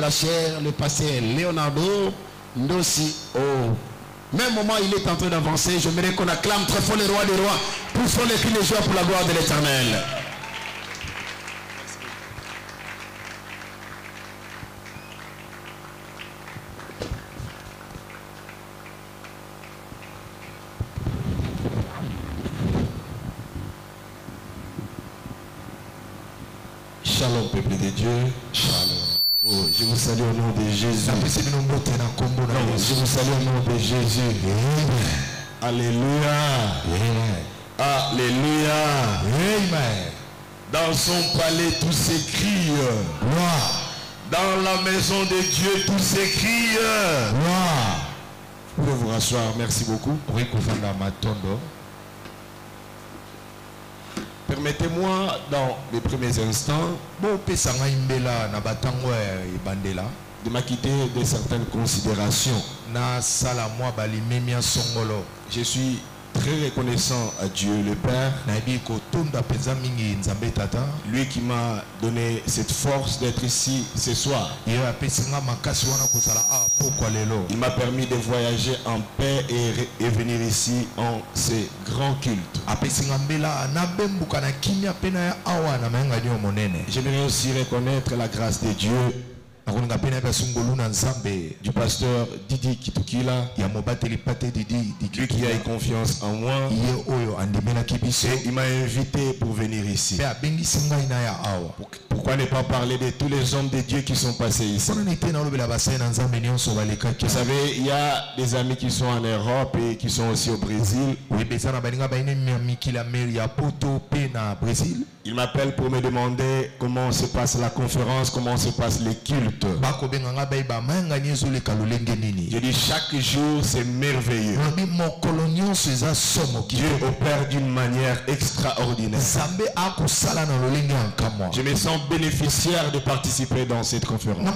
la chair, le pasteur Leonardo Ndossi. Au même moment, il est en train d'avancer. J'aimerais qu'on acclame très fort les rois des rois. Poussons les cris de joie pour la gloire de l'Éternel. Shalom, peuple de Dieu. Shalom. Oh, je vous salue au nom de Jésus. Je vous salue au nom de Jésus. Alléluia. Alléluia. Amen. Dans son palais, tout s'écrie. Dans la maison de Dieu, tout s'écrie. Vous pouvez vous rasseoir. Merci beaucoup. Permettez-moi, dans les premiers instants, de m'acquitter de certaines considérations. Je suis très reconnaissant à Dieu le Père, lui qui m'a donné cette force d'être ici ce soir. Il m'a permis de voyager en paix et venir ici en ces grands cultes. J'aimerais aussi reconnaître la grâce de Dieu du pasteur Didi Kitukila, lui qui a eu confiance en moi, et il m'a invité pour venir ici. Pourquoi ne pas parler de tous les hommes de Dieu qui sont passés ici? Vous savez, il y a des amis qui sont en Europe et qui sont aussi au Brésil. Ils m'appellent pour me demander comment se passe la conférence, comment se passent les cultes. Je dis chaque jour c'est merveilleux. Dieu opère d'une manière extraordinaire. Je me sens bénéficiaire de participer dans cette conférence.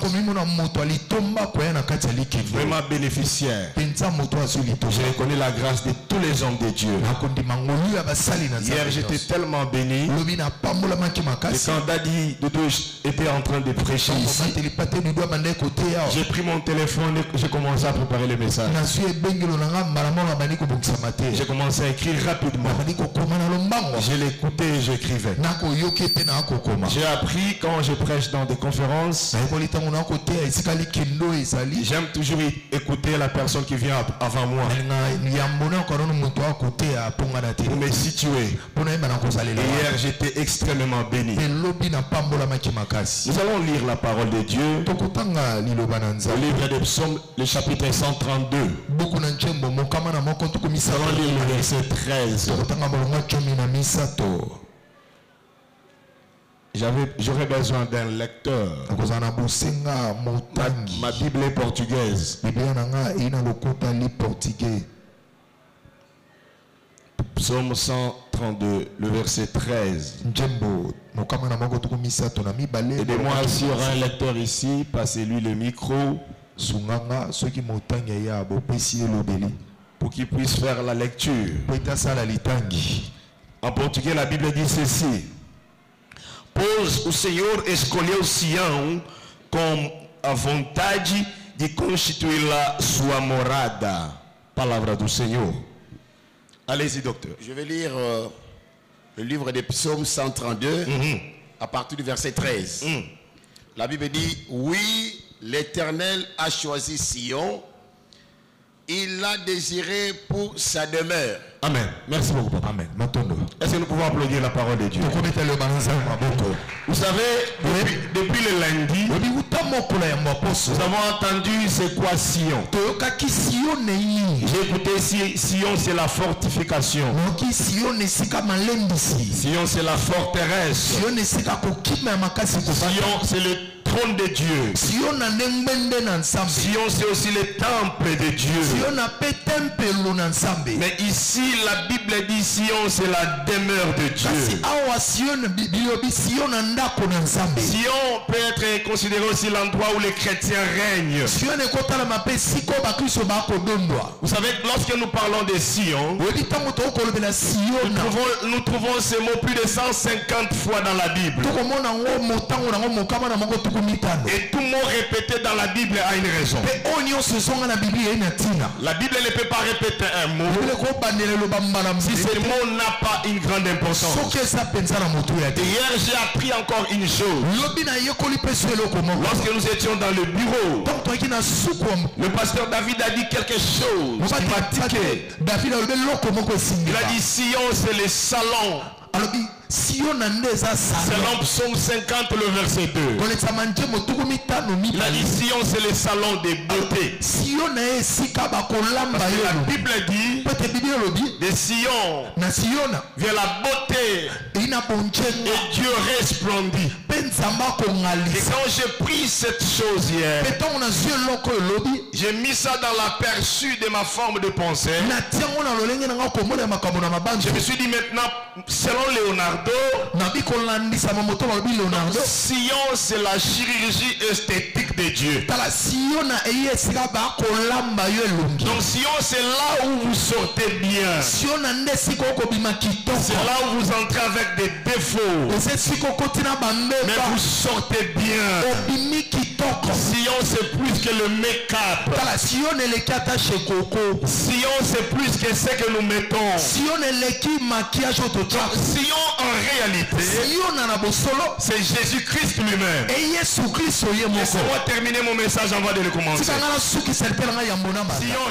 Vraiment bénéficiaire. Je reconnais la grâce de tous les hommes de Dieu. Hier j'étais tellement béni. Et quand Daddy Dodo était en train de prêcher ici, j'ai pris mon téléphone et j'ai commencé à préparer le message. J'ai commencé à écrire rapidement. Je l'écoutais et j'écrivais. J'ai appris quand je prêche dans des conférences, j'aime toujours écouter la personne qui vient avant moi pour me situer. Et hier j'étais extrêmement béni. Nous allons lire la parole de Dieu. Le livre des Psaumes, le chapitre 132. Nous allons lire le verset 13. J'aurais besoin d'un lecteur. Ma Bible est portugaise. Psaume 132, le verset 13. Aidez-moi s'il y aura un lecteur ici, passez-lui le micro pour qu'il puisse faire la lecture. En portugais, la Bible dit ceci: Pois o Senhor escolheu Sião com a vontade de constituí-la sua morada. Palavra do Senhor. Allez-y, docteur. Je vais lire le livre des Psaumes 132 à partir du verset 13. La Bible dit: oui, l'Éternel a choisi Sion, il l'a désiré pour sa demeure. Amen. Merci beaucoup, papa. Amen. Est-ce que nous pouvons applaudir la parole de Dieu? Vous savez, depuis le lundi, nous avons entendu c'est quoi Sion. J'ai écouté Sion, c'est la fortification. Sion, c'est la forteresse. Sion, c'est le trône de Dieu. Sion, c'est aussi le temple de Dieu. Mais ici, la Bible dit Sion, c'est la demeure de Dieu. Sion peut être considéré aussi l'endroit où les chrétiens règnent. Vous savez, lorsque nous parlons de Sion, nous trouvons ce mot plus de 150 fois dans la Bible. Et tout mot répété dans la Bible a une raison. La Bible ne peut pas répéter un mot si ce mot n'a pas une grande importance. Hier, j'ai appris encore une chose. Lorsque nous étions dans le bureau, le pasteur David a dit quelque chose qui m'a tiqué. Il a dit Sion, c'est le salon. Selon Psaume 50, le verset 2. Il a dit Sion, c'est le salon des beautés. La Bible dit de Sion vient la beauté et Dieu resplendit. Et quand j'ai pris cette chose hier, j'ai mis ça dans l'aperçu de ma forme de pensée. Je me suis dit maintenant, selon Leonardo, Sion, c'est la chirurgie esthétique de Dieu. Donc Sion, c'est là où vous sortez bien. C'est là où vous entrez avec des défauts, mais vous sortez bien. Sion, c'est plus que le make-up. Sion, c'est plus que ce que nous mettons. Sion, en réalité, c'est Jésus-Christ lui-même. Laissez-moi terminer mon message avant de le commencer. Sion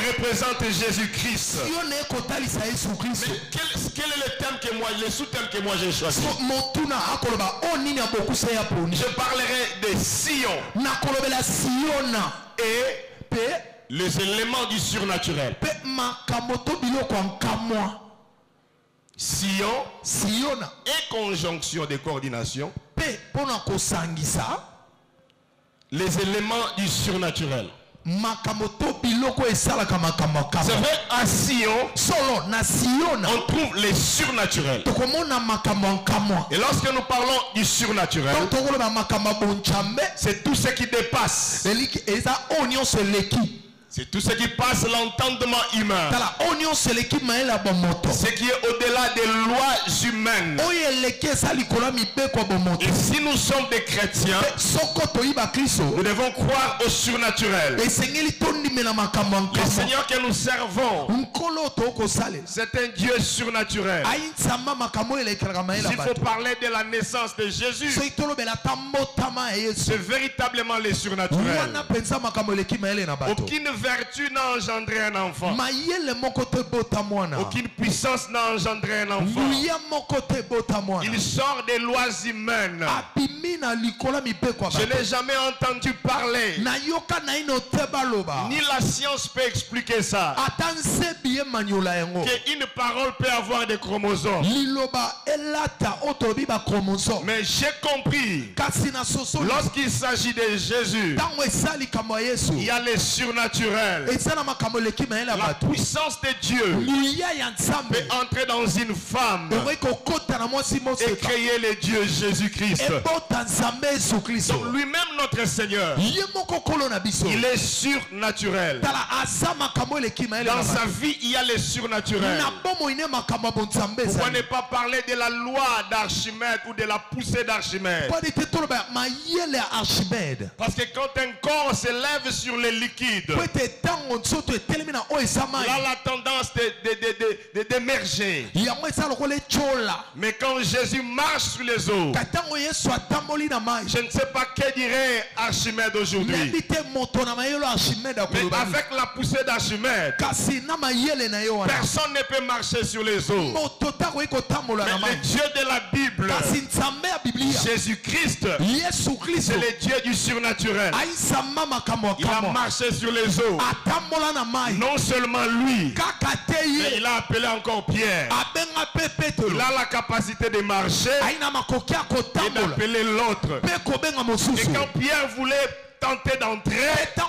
représente Jésus-Christ. Mais quel est le thème que moi, le sous-thème que moi j'ai choisi? Je parlerai de Sion et les éléments du surnaturel. Sion et conjonction de coordination. Les éléments du surnaturel. C'est vrai, à Sion, on trouve les surnaturels. Et lorsque nous parlons du surnaturel, c'est tout ce qui dépasse. C'est tout ce qui passe l'entendement humain. Ce qui est au-delà des lois humaines. Et si nous sommes des chrétiens, nous devons croire au surnaturel. Le Seigneur que nous servons, c'est un Dieu surnaturel. S'il faut parler de la naissance de Jésus, c'est véritablement le surnaturel. Aucune vertu n'a engendré un enfant. Aucune puissance n'a engendré un enfant. Il sort des lois humaines. Je n'ai jamais entendu parler. Ni la science peut expliquer ça. Qu'une parole peut avoir des chromosomes. Mais j'ai compris. Lorsqu'il s'agit de Jésus, il y a les surnaturels. La puissance de Dieu peut entrer dans une femme et créer le Dieu Jésus-Christ. Donc lui-même notre Seigneur, il est surnaturel. Dans sa vie il y a le surnaturel. Pourquoi ne pas parler de la loi d'Archimède ou de la poussée d'Archimède? Parce que quand un corps s'élève sur les liquides, il a la tendance d'émerger. Mais quand Jésus marche sur les eaux, je ne sais pas que dirait Archimède aujourd'hui. Mais avec la poussée d'Archimède, personne ne peut marcher sur les eaux. Mais le Dieu de la Bible, Jésus-Christ, c'est le Dieu du surnaturel. Il a marché sur les eaux. Non seulement lui, mais il a appelé encore Pierre. Il a la capacité de marcher et d'appeler l'autre. Et quand Pierre voulait tenter d'entrer, la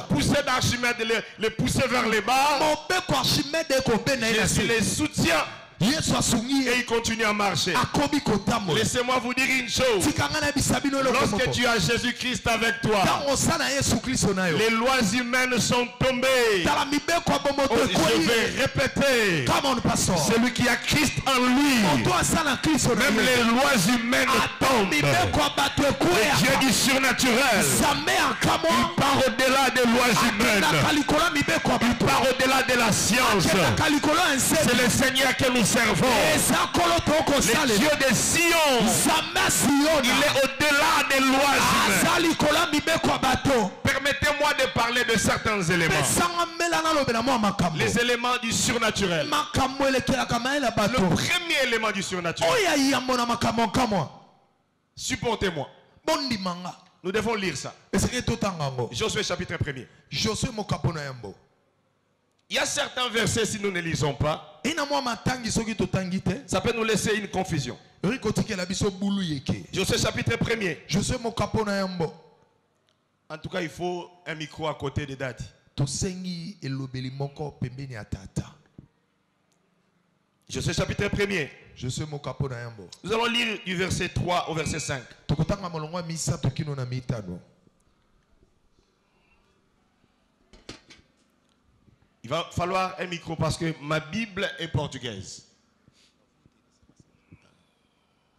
poussée d'Archimède le poussait vers le bas. Jésus les soutient. Et il continue à marcher. Laissez-moi vous dire une chose. Lorsque tu as Jésus-Christ avec toi, les lois humaines sont tombées. Je vais répéter. Celui qui a Christ en lui, même les lois humaines tombent. Le Dieu du surnaturel, il part au-delà des lois humaines. Il part au-delà de la science. C'est le Seigneur que nous servons. Le Dieu de Sion, il est au-delà des lois humaines. Permettez-moi de parler de certains éléments. Les éléments du surnaturel. Le premier élément du surnaturel. Supportez-moi. Nous devons lire ça. Josué chapitre 1er. Il y a certains versets, si nous ne lisons pas, ça peut nous laisser une confusion. Josué chapitre 1er. En tout cas, il faut un micro à côté de Daddy. Josué chapitre 1er. Nous allons lire du verset 3 au verset 5. Il va falloir un micro parce que ma Bible est portugaise.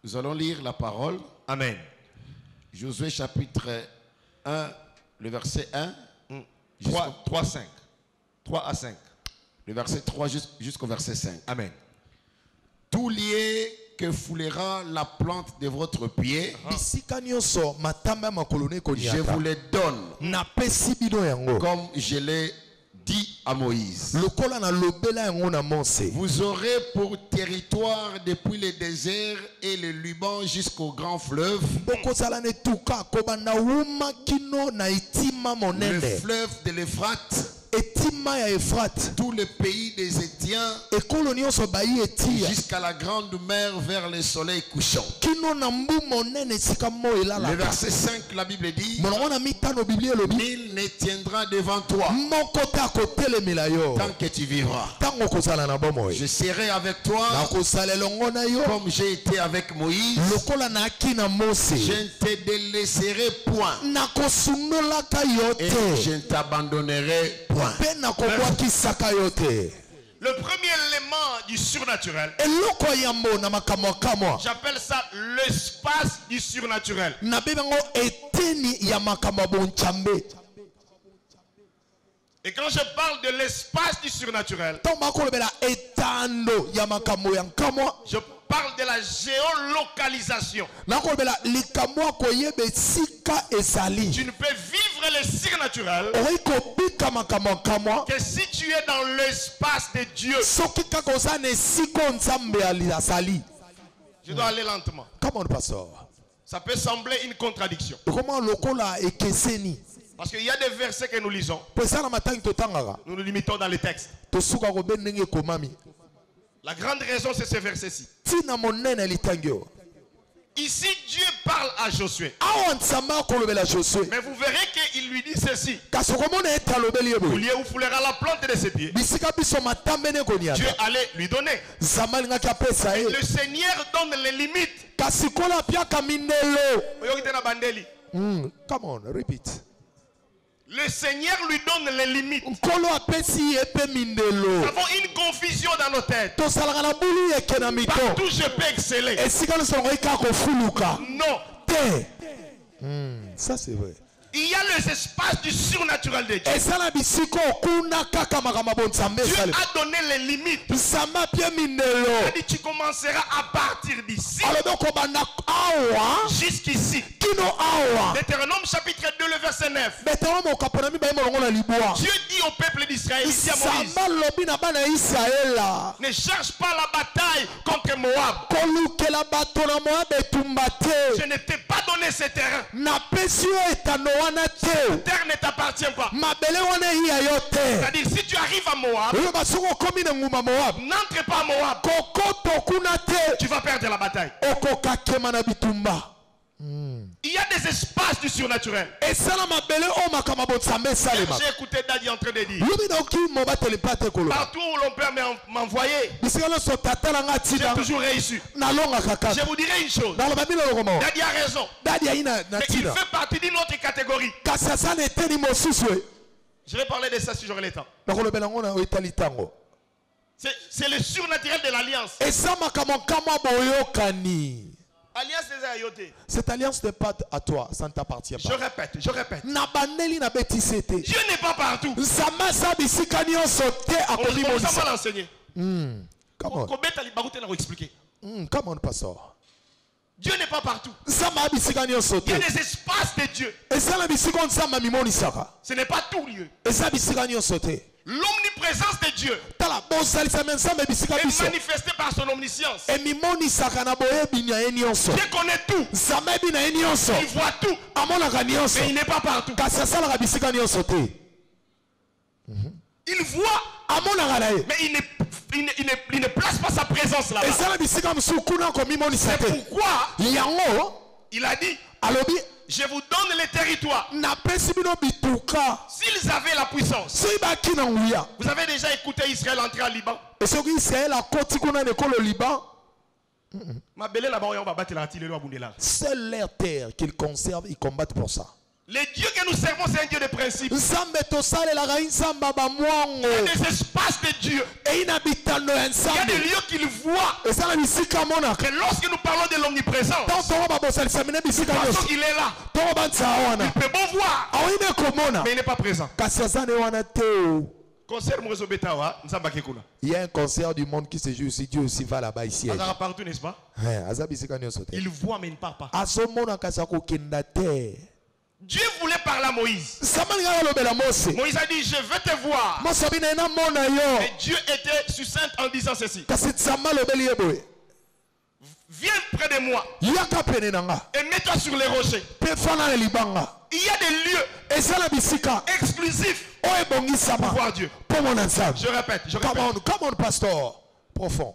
Nous allons lire la parole. Amen. Josué chapitre 1, le verset 1. 3, 5. 3 à 5. Le verset 3 jusqu'au verset 5. Amen. Tout lié que foulera la plante de votre pied, je vous les donne, comme je l'ai dit à Moïse. Vous aurez pour territoire depuis le désert et le Liban jusqu'au grand fleuve, le fleuve de l'Euphrate, tout le pays des Étiens, jusqu'à la grande mer vers le soleil couchant. Le verset 5, la Bible dit, nul ne tiendra devant toi tant que tu vivras. Je serai avec toi comme j'ai été avec Moïse. Je ne te délaisserai point et je ne t'abandonnerai point. Le premier élément du surnaturel, j'appelle ça l'espace du surnaturel. Et quand je parle de l'espace du surnaturel, je parle de la géolocalisation. Tu ne peux vivre le surnaturel que si tu es dans l'espace de Dieu. Je dois aller lentement. Ça peut sembler une contradiction. Parce qu'il y a des versets que nous lisons. Nous nous limitons dans les textes. La grande raison, c'est ce verset-ci. Ici, Dieu parle à Josué. Mais vous verrez qu'il lui dit ceci. Vous foulera la plante de ses pieds. Dieu allait lui donner. Et le Seigneur donne les limites. Come on, repeat. Le Seigneur lui donne les limites. Nous avons une confusion dans nos têtes. Partout je peux exceller. Non. Ça c'est vrai. Il y a les espaces du surnaturel de Dieu. Dieu a donné les limites. Il a dit tu commenceras à partir d'ici jusqu'ici. Deutéronome chapitre 2 le verset 9. Dieu dit au peuple d'Israël, ici à Moïse, ne cherche pas la bataille contre Moab. Je ne t'ai pas donné ce terrain. Cette terre ne t'appartient pas. C'est-à-dire si tu arrives à Moab, n'entre pas à Moab. Tu vas perdre la bataille. Il y a des espaces du surnaturel. J'ai écouté Daddy en train de dire, partout où l'on peut m'envoyer, j'ai toujours réussi. Je vous dirai une chose, Daddy a raison, mais il fait partie d'une autre catégorie. Je vais parler de ça si j'aurai le temps. C'est le surnaturel de l'alliance. Cette alliance n'est pas à toi, ça ne t'appartient pas. Je répète. Dieu n'est pas partout. On s'en va l'enseigner. Come on, pastor. Dieu n'est pas partout. Il y a des espaces de Dieu. Ce n'est pas tout lieu. L'omniprésence de Dieu est manifestée par son omniscience. Dieu connaît tout. Il voit tout. Mais il n'est pas partout. Il voit, mais il ne place pas sa présence là-bas. C'est pourquoi il a dit, je vous donne les territoires. S'ils avaient la puissance. Vous avez déjà écouté Israël entrer en Liban? C'est leur terre qu'ils conservent, ils combattent pour ça. Le Dieu que nous servons, c'est un Dieu de principe. Il y a des espaces de Dieu. Il y a des lieux qu'il voit. Et lorsque nous parlons de l'omniprésence, il est là. Il peut bon voir, mais il n'est pas présent. Il y a un concert du monde qui se joue ici. Dieu aussi va là-bas ici. Partout, n'est-ce pas? Il voit, mais il ne parle pas. Dieu voulait parler à Moïse. Moïse a dit, je veux te voir. Et Dieu était succinct en disant ceci. Viens près de moi. Et mets-toi sur les rochers. Il y a des lieux exclusifs pour voir Dieu. Je répète. Come on, pasteur. Profond.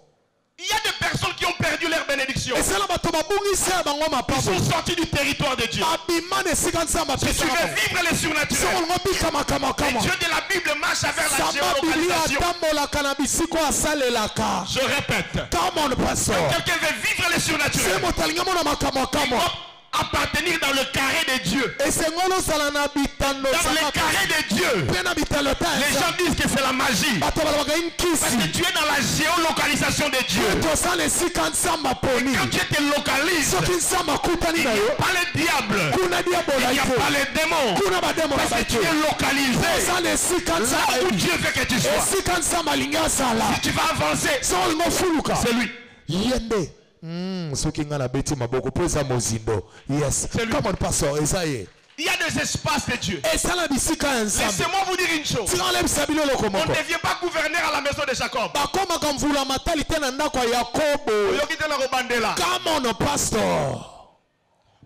Il y a des personnes qui ont perdu leur bénédiction. Ils sont sortis du territoire de Dieu. Si tu veux vivre le surnaturel, le Dieu de la Bible marche vers la géolocalisation. Je répète. Quand quelqu'un veut vivre le surnaturel, appartenir dans le carré de Dieu. Dans le carré de Dieu. Les gens disent que c'est la magie. Parce que tu es dans la géolocalisation de Dieu. Quand tu te localises, il n'y a pas le diable. Il n'y a pas les démons. Parce que tu es localisé là où Dieu veut que tu sois. Si tu vas avancer, c'est lui. Yes. Come on, pastor. Il y a des espaces de Dieu. Laissez-moi vous dire une chose. On ne devient pas gouverneur à la maison de Jacob. Come on, pastor.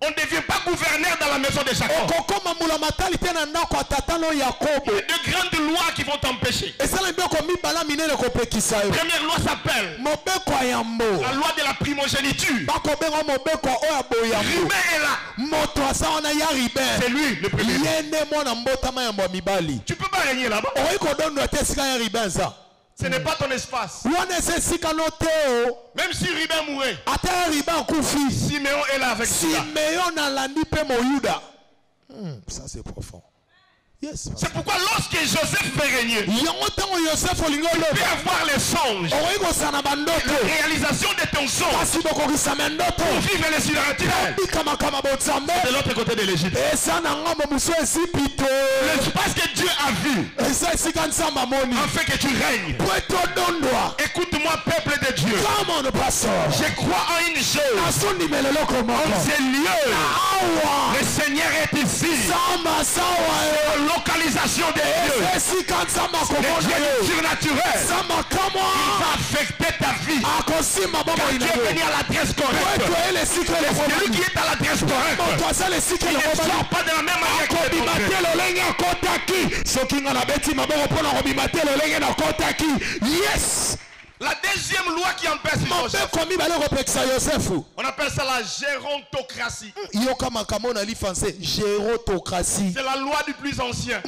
On ne devient pas gouverneur dans la maison de Jacob. Il y a de grandes lois qui vont t'empêcher. La première loi s'appelle la loi de la primogéniture. Rubin est là. C'est lui le premier. Tu ne peux pas régner là-bas. Ce n'est pas ton espace. Même si Rubin mourait, Siméon est là avec Juda. Ça c'est profond. Yes, c'est pourquoi lorsque Joseph veut régner, il peut avoir les songes, la réalisation de ton songe pour vivre le surnaturel de l'autre côté de l'Égypte. L'espace que Dieu a vu afin que tu règnes. Écoute-moi, peuple de Dieu. Je crois en une chose. En ces lieux, le Seigneur est ici. Localisation de Dieu. Le Dieu surnaturel. Il va affecter ta vie. Quand tu es venu à l'adresse correcte, celui qui est à l'adresse correcte, il ne sort pas de la même manière que yes. La deuxième loi qui empêche Joseph, on appelle ça la gérontocratie. C'est la loi du plus ancien.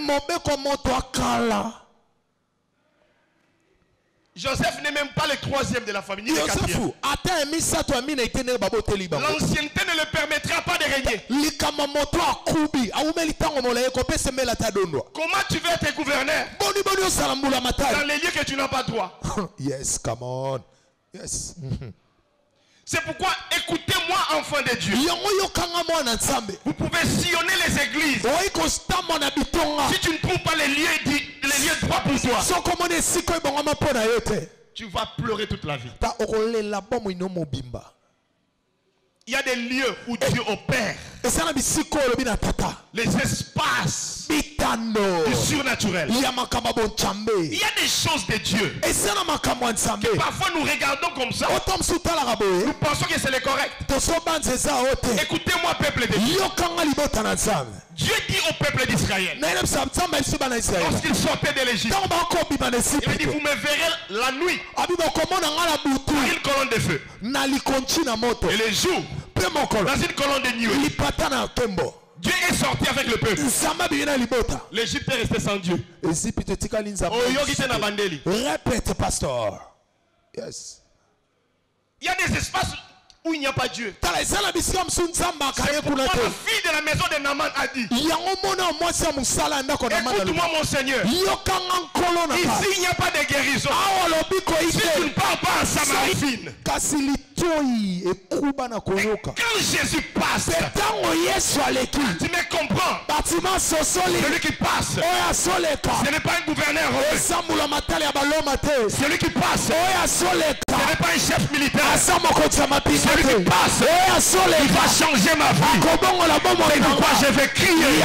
Joseph n'est même pas le troisième de la famille, ni le quatrième. L'ancienneté ne le permettra pas de régner. Comment tu veux être gouverneur dans les lieux que tu n'as pas droit? Yes, come on. Yes. C'est pourquoi écoutez-moi, enfants de Dieu. Vous pouvez sillonner les églises. Si tu ne trouves pas les lieux droits pour toi, tu vas pleurer toute la vie. Il y a des lieux où Dieu opère. Les espaces du surnaturel. Il y a des choses de Dieu que parfois nous regardons comme ça. Nous pensons que c'est le correct. Écoutez-moi, peuple de Dieu. Dieu dit au peuple d'Israël, lorsqu'il sortait de l'Égypte, il dit, vous me verrez la nuit par une colonne de feu et le jour dans une colonne de nuée. Dieu est sorti avec le peuple. L'Égypte est restée sans Dieu. Répète, pasteur. Yes. Il y a des espaces où il n'y a pas Dieu. C'est pourquoi la fille de la maison de Naaman a dit, écoute-moi mon Seigneur, ici il n'y a pas de guérison. Si tu ne parles pas en Samarine, quand Jésus passe, tu me comprends. Celui qui passe, ce n'est pas un gouverneur romain. Celui qui passe, ce n'est pas un chef militaire. Celui qui passe, il va changer ma vie. C'est pourquoi je vais crier. Et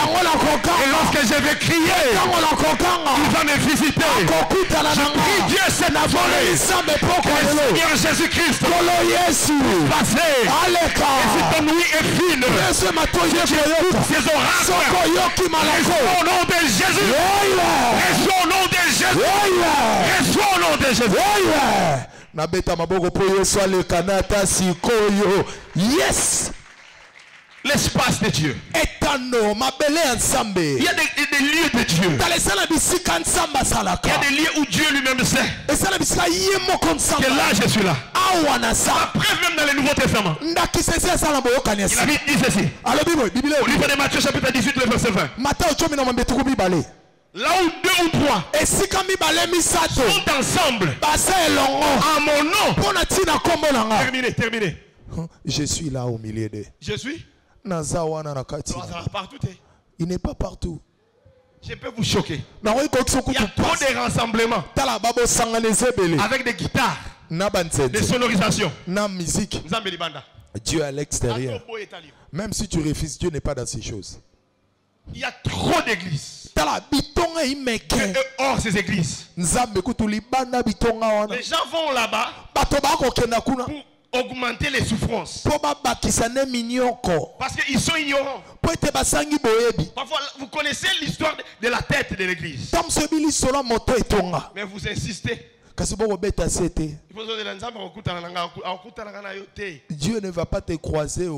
lorsque je vais crier, il va me visiter. Je prie Dieu cette volée. Seigneur Jésus-Christ, passez. Et si ton nuit est fine, ces oracles, reçois au nom de Jésus. Reçois au nom de Jésus. Reçois au nom de Jésus. Yes. L'espace de Dieu. Il y a des lieux de Dieu. Il y a des lieux où Dieu lui-même sait que là je suis là. Après même dans le Nouveau Testament, il a dit ceci au livre de Matthieu chapitre 18 le verset 20. Là où deux ou trois sont ensemble en mon nom. Terminé. Je suis là au milieu d'eux. Je suis partout. Il n'est pas partout. Je peux vous choquer. Il y a trop de rassemblements avec des guitares, des sonorisations, musique. Dieu à l'extérieur. Même si tu refuses, Dieu n'est pas dans ces choses. Il y a trop d'églises. Hors ces églises, les gens vont là-bas pour augmenter les souffrances. Parce qu'ils sont ignorants. Parfois, vous connaissez l'histoire de la tête de l'église. Mais vous insistez. Dieu ne va pas te croiser.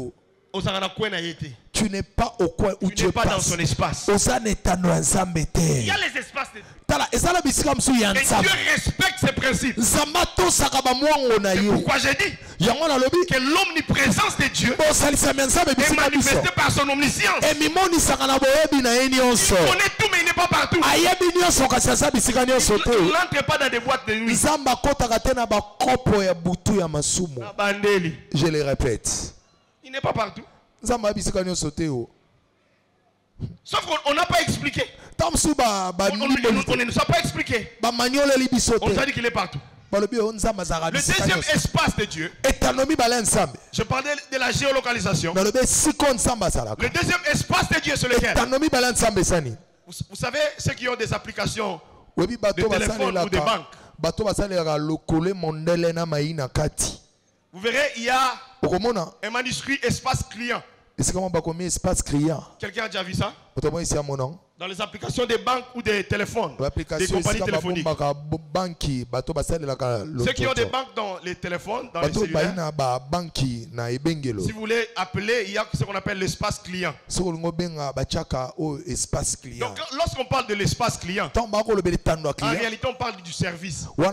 Tu n'es pas au coin où Dieu passe. Pas dans son espace. Il y a les espaces de Dieu. Et Dieu respecte ses principes. C'est pourquoi j'ai dit que l'omniprésence de Dieu est manifestée par son omniscience. Il connaît tout mais il n'est pas partout. Il n'entre pas dans des boîtes de nuit. Je le répète. Il n'est pas partout. Sauf qu'on n'a pas expliqué. On ne nous a pas expliqué. On nous a dit qu'il est partout. Le deuxième espace de Dieu, je parlais de la géolocalisation. Le deuxième espace de Dieu, c'est lequel? Vous savez, ceux qui ont des applications de téléphone ou de banque, vous verrez, il y a un manuscrit espace client. Quelqu'un a déjà vu ça? Dans les applications des banques ou des téléphones, des compagnies téléphoniques. Ceux qui ont des banques dans les téléphones, dans les cellulaires, si vous voulez appeler, il y a ce qu'on appelle l'espace client. Donc lorsqu'on parle de l'espace client, en réalité on parle du service. Du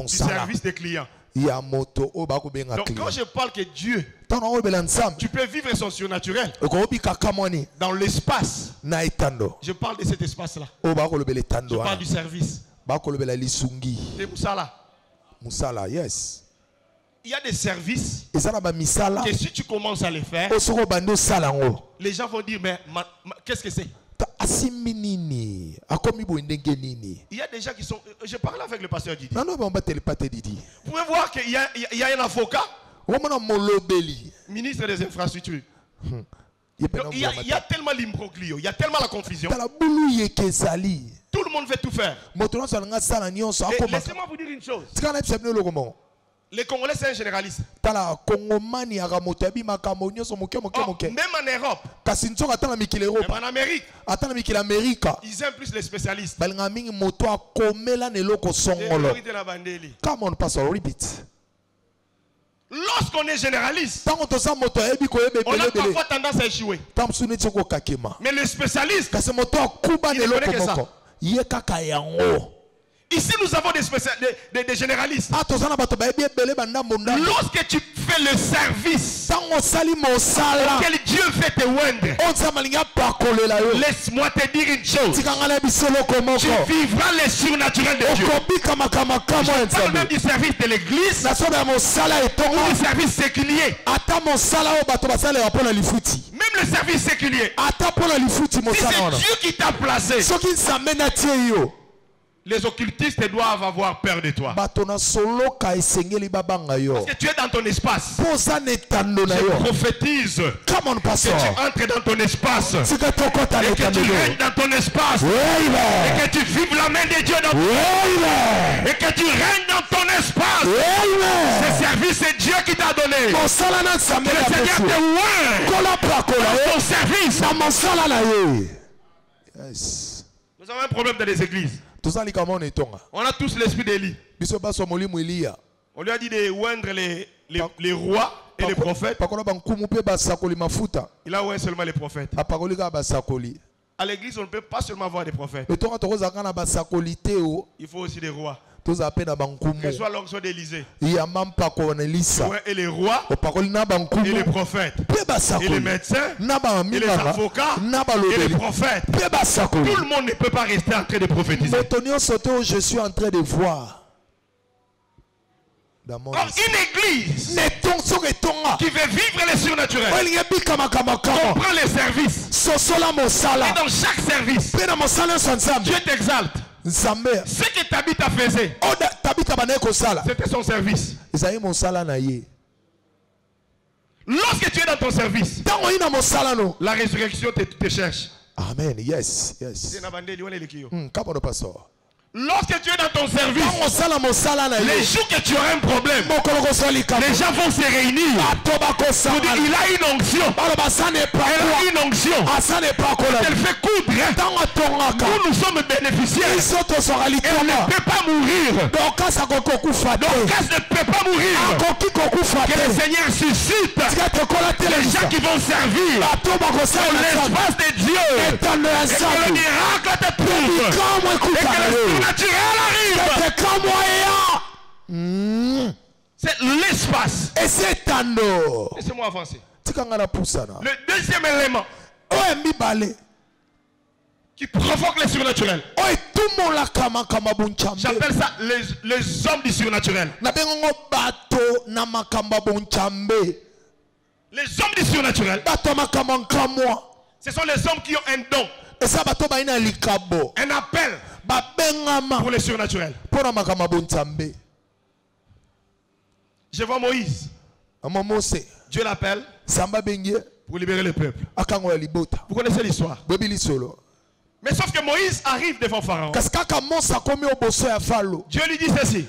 service des clients. Donc quand je parle que Dieu, tu peux vivre son surnaturel dans l'espace. Je parle de cet espace-là. Je parle du service. C'est Moussala. Yes. Il y a des services que si tu commences à les faire, les gens vont dire, mais qu'est-ce que c'est? Il y a des gens qui sont... Je parlais avec le pasteur Didi. Vous pouvez voir qu'il y a un avocat, ministre des infrastructures. Il y a tellement l'imbroglio, il y a tellement la confusion. Tout le monde veut tout faire. Et laissez-moi vous dire une chose. Les Congolais, c'est un généraliste. Même en Europe, même en Amérique, ils aiment plus les spécialistes. Come on, pastor, repeat. Lorsqu'on est généraliste, on a parfois tendance à échouer. Mais le spécialiste, il ne connaît que ça. Ici, nous avons des généralistes. Lorsque tu fais le service auquel Dieu fait te oindre, laisse-moi te dire une chose. Tu vivras les surnaturels de Dieu. Je parle même du service de l'église ou du service séculier. Même le service séculier. Si c'est Dieu qui t'a placé, les occultistes doivent avoir peur de toi. Parce que tu es dans ton espace. Je prophétise que tu entres dans ton espace. Et que tu règnes dans ton espace. Et que tu vives la main de Dieu dans ton espace. Et que tu règnes dans ton espace. Ce service, c'est Dieu qui t'a donné. Le Seigneur te oint dans ton service. Nous avons un problème dans les églises. On a tous l'esprit d'Élie. On lui a dit de oindre les rois et les prophètes. Il a oint seulement les prophètes. À l'église, on ne peut pas seulement avoir des prophètes. Il faut aussi des rois. Que ce soit l'onction d'Élysée. Et les rois, et les prophètes, et les médecins, et les avocats, et les prophètes. Tout le monde ne peut pas rester en train de prophétiser. Je suis en train de voir. Or, une église qui veut vivre les surnaturels comprend les services. Et dans chaque service, Dieu t'exalte. Ce que Tabitha faisait, c'était son service. Lorsque tu es dans ton service, la résurrection te cherche. Amen. Yes. Lorsque tu es dans ton service, les jours que tu auras un problème, les gens vont se réunir. Il a une onction. Elle a une onction. Elle fait coudre. Nous sommes bénéficiaires. Elle ne peut pas mourir. Dorcas ne peut pas mourir. Que le Seigneur suscite les gens qui vont servir dans l'espace de Dieu. Et que le miracle te prouve. Et que le naturel arrive. C'est l'espace. Et c'est tando. Laissez-moi avancer. Le deuxième élément qui provoque les surnaturels, j'appelle ça les hommes du surnaturel. Les hommes du surnaturel, ce sont les hommes qui ont un don, un appel pour les surnaturels. Je vois Moïse. Dieu l'appelle pour libérer le peuple. Vous connaissez l'histoire. Mais sauf que Moïse arrive devant Pharaon. Dieu lui dit ceci.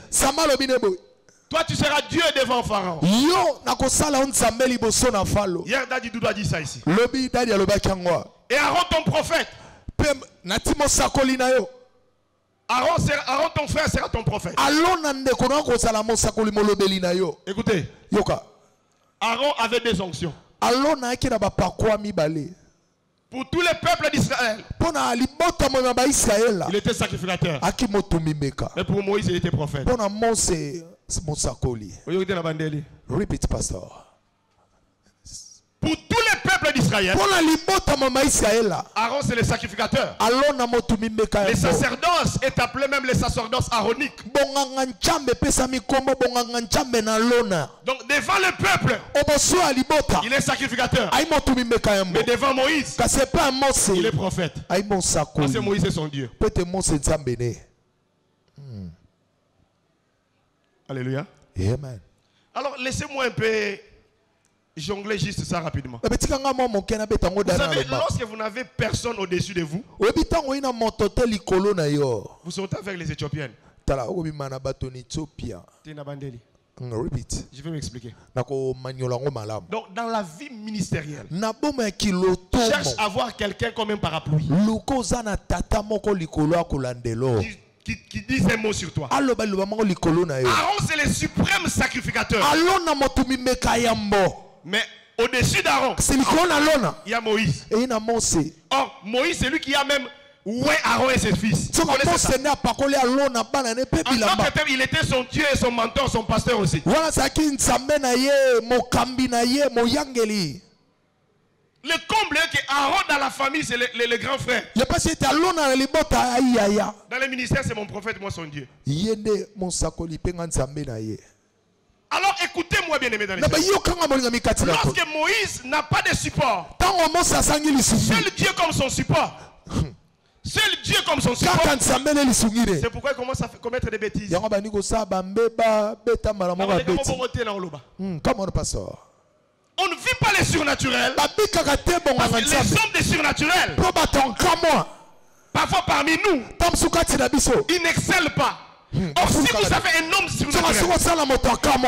Toi, tu seras Dieu devant Pharaon. Yo, nakosala nzambe liboso na Falo. Hier, Daddy Doudou a dit ça ici. Lobi dadi alobaki yango. Et Aaron, ton prophète. Nati mosakoli na yo. Aaron, ton frère, sera ton prophète. Écoutez. Yoka. Aaron avait des onctions. Pour tous les peuples d'Israël. Il était sacrificateur. Mais pour Moïse, il était prophète. Repeat, pastor. Pour tous les peuples d'Israël, Aaron c'est le sacrificateur. Les sacerdoces est appelé même les sacerdoces aaroniques. Donc devant le peuple, il est sacrificateur. Mais devant Moïse, il est prophète. Parce que Moïse est son Dieu. Alléluia. Amen. Alors laissez-moi un peu jongler juste ça rapidement. Vous savez, lorsque vous n'avez personne au-dessus de vous, vous sortez avec les Éthiopiennes. Je vais m'expliquer. Donc dans la vie ministérielle, cherche à avoir quelqu'un comme un parapluie qui dit un mot sur toi. Aaron c'est le suprême sacrificateur. Mais au-dessus d'Aaron, il y a Moïse. Or, Moïse, c'est lui qui a même Aaron et ses fils. En tant que tel, il était son Dieu et son mentor, son pasteur aussi. Le comble est que Aaron dans la famille, c'est le grand frère. Dans le ministère, c'est mon prophète, moi son Dieu. Alors écoutez-moi bien aimé dans les Lorsque Moïse n'a pas de support, seul Dieu comme son support. Seul Dieu comme son support. C'est pourquoi il commence à commettre des bêtises. On ne vit pas les surnaturels. Parce que les hommes des surnaturels, parfois parmi nous, ils n'excellent pas. Or, si vous avez un homme surnaturel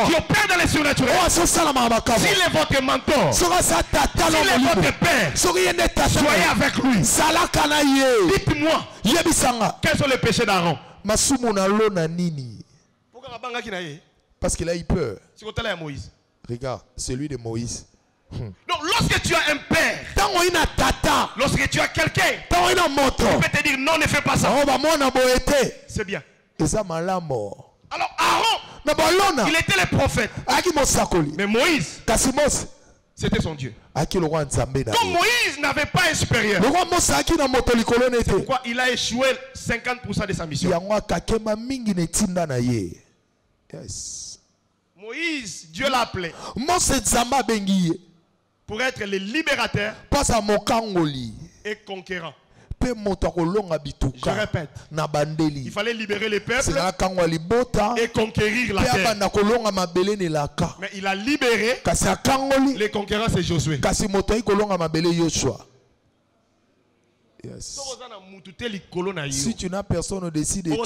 qui opère dans les surnaturels, s'il est votre mentor, s'il est votre père, soyez avec lui. Dites-moi, quels sont les péchés d'Aaron? Parce qu'il a eu peur. Moïse. Regarde, celui de Moïse. Donc lorsque tu as un père, lorsque tu as quelqu'un, tu peux te dire non, ne fais pas ça. C'est bien. Alors Aaron, il était le prophète. Mais Moïse, c'était son Dieu. Donc Moïse n'avait pas un supérieur. C'est pourquoi il a échoué 50% de sa mission. Moïse, Dieu l'a appelé pour être le libérateur et conquérant. Je répète, il fallait libérer les peuples et conquérir la terre. Mais il a libéré les conquérants, c'est Josué. Yes. Si tu n'as personne au-dessus de toi,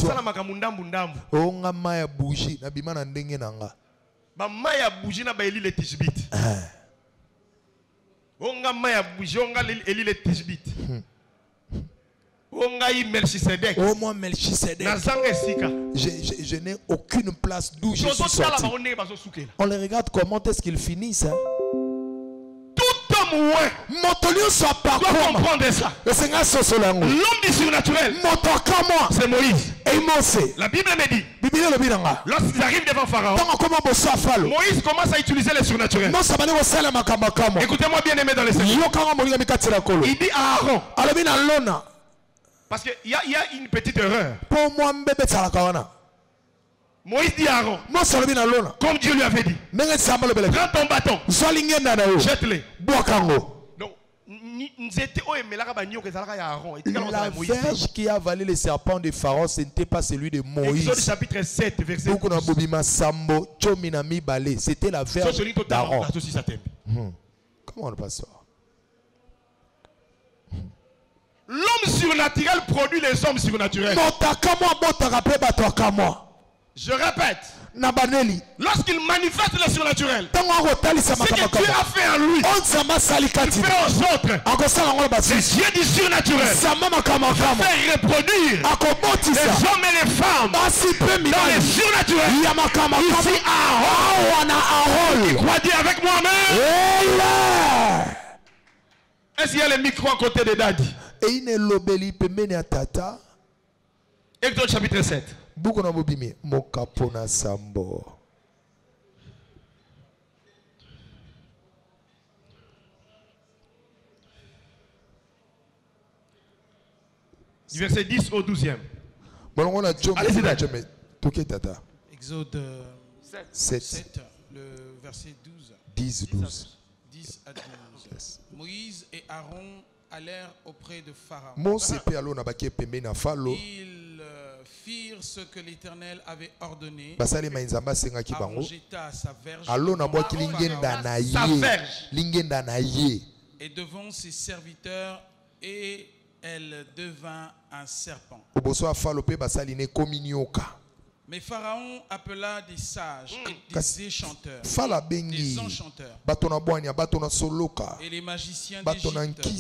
oh moi Melchisedec, je n'ai aucune place d'où je suis sorti. On les regarde comment est-ce qu'ils finissent, hein? Tout homme doit comprendre ça. L'homme du surnaturel, c'est Moïse. La Bible me dit, lorsqu'ils arrivent devant Pharaon, Moïse commence à utiliser le surnaturel. Écoutez-moi bien aimé dans les Seigneurs. Il dit à Aaron, parce qu'il y a une petite erreur. Moïse dit à Aaron, comme Dieu lui avait dit, prends ton bâton, jette-le. Donc, la verge qui a avalé les serpents de Pharaon, ce n'était pas celui de Moïse. Exode chapitre 7, verset 12. C'était la verge d'Aaron. Comment on passe ça? L'homme surnaturel produit les hommes surnaturels. Je répète. Lorsqu'il manifeste le surnaturel, ce que Dieu a fait en lui, il fait aux autres. C'est Dieu du surnaturel. Il fait reproduire les hommes et les femmes dans le surnaturel. Ici Aaron. Tu crois dire avec moi-même? Est-ce qu'il y a le micro à côté de Daddy? Exode chapitre 7. Du verset 10 au 12e. Exode 7, le verset 12. 10 à 12. Yes. Moïse et Aaron allèrent auprès de Pharaon. Ils firent ce que l'Éternel avait ordonné. Aaron jeta sa verge et devant ses serviteurs, et elle devint un serpent. Mais Pharaon appela des sages, des chanteurs, des enchanteurs, et les magiciens d'Égypte, eux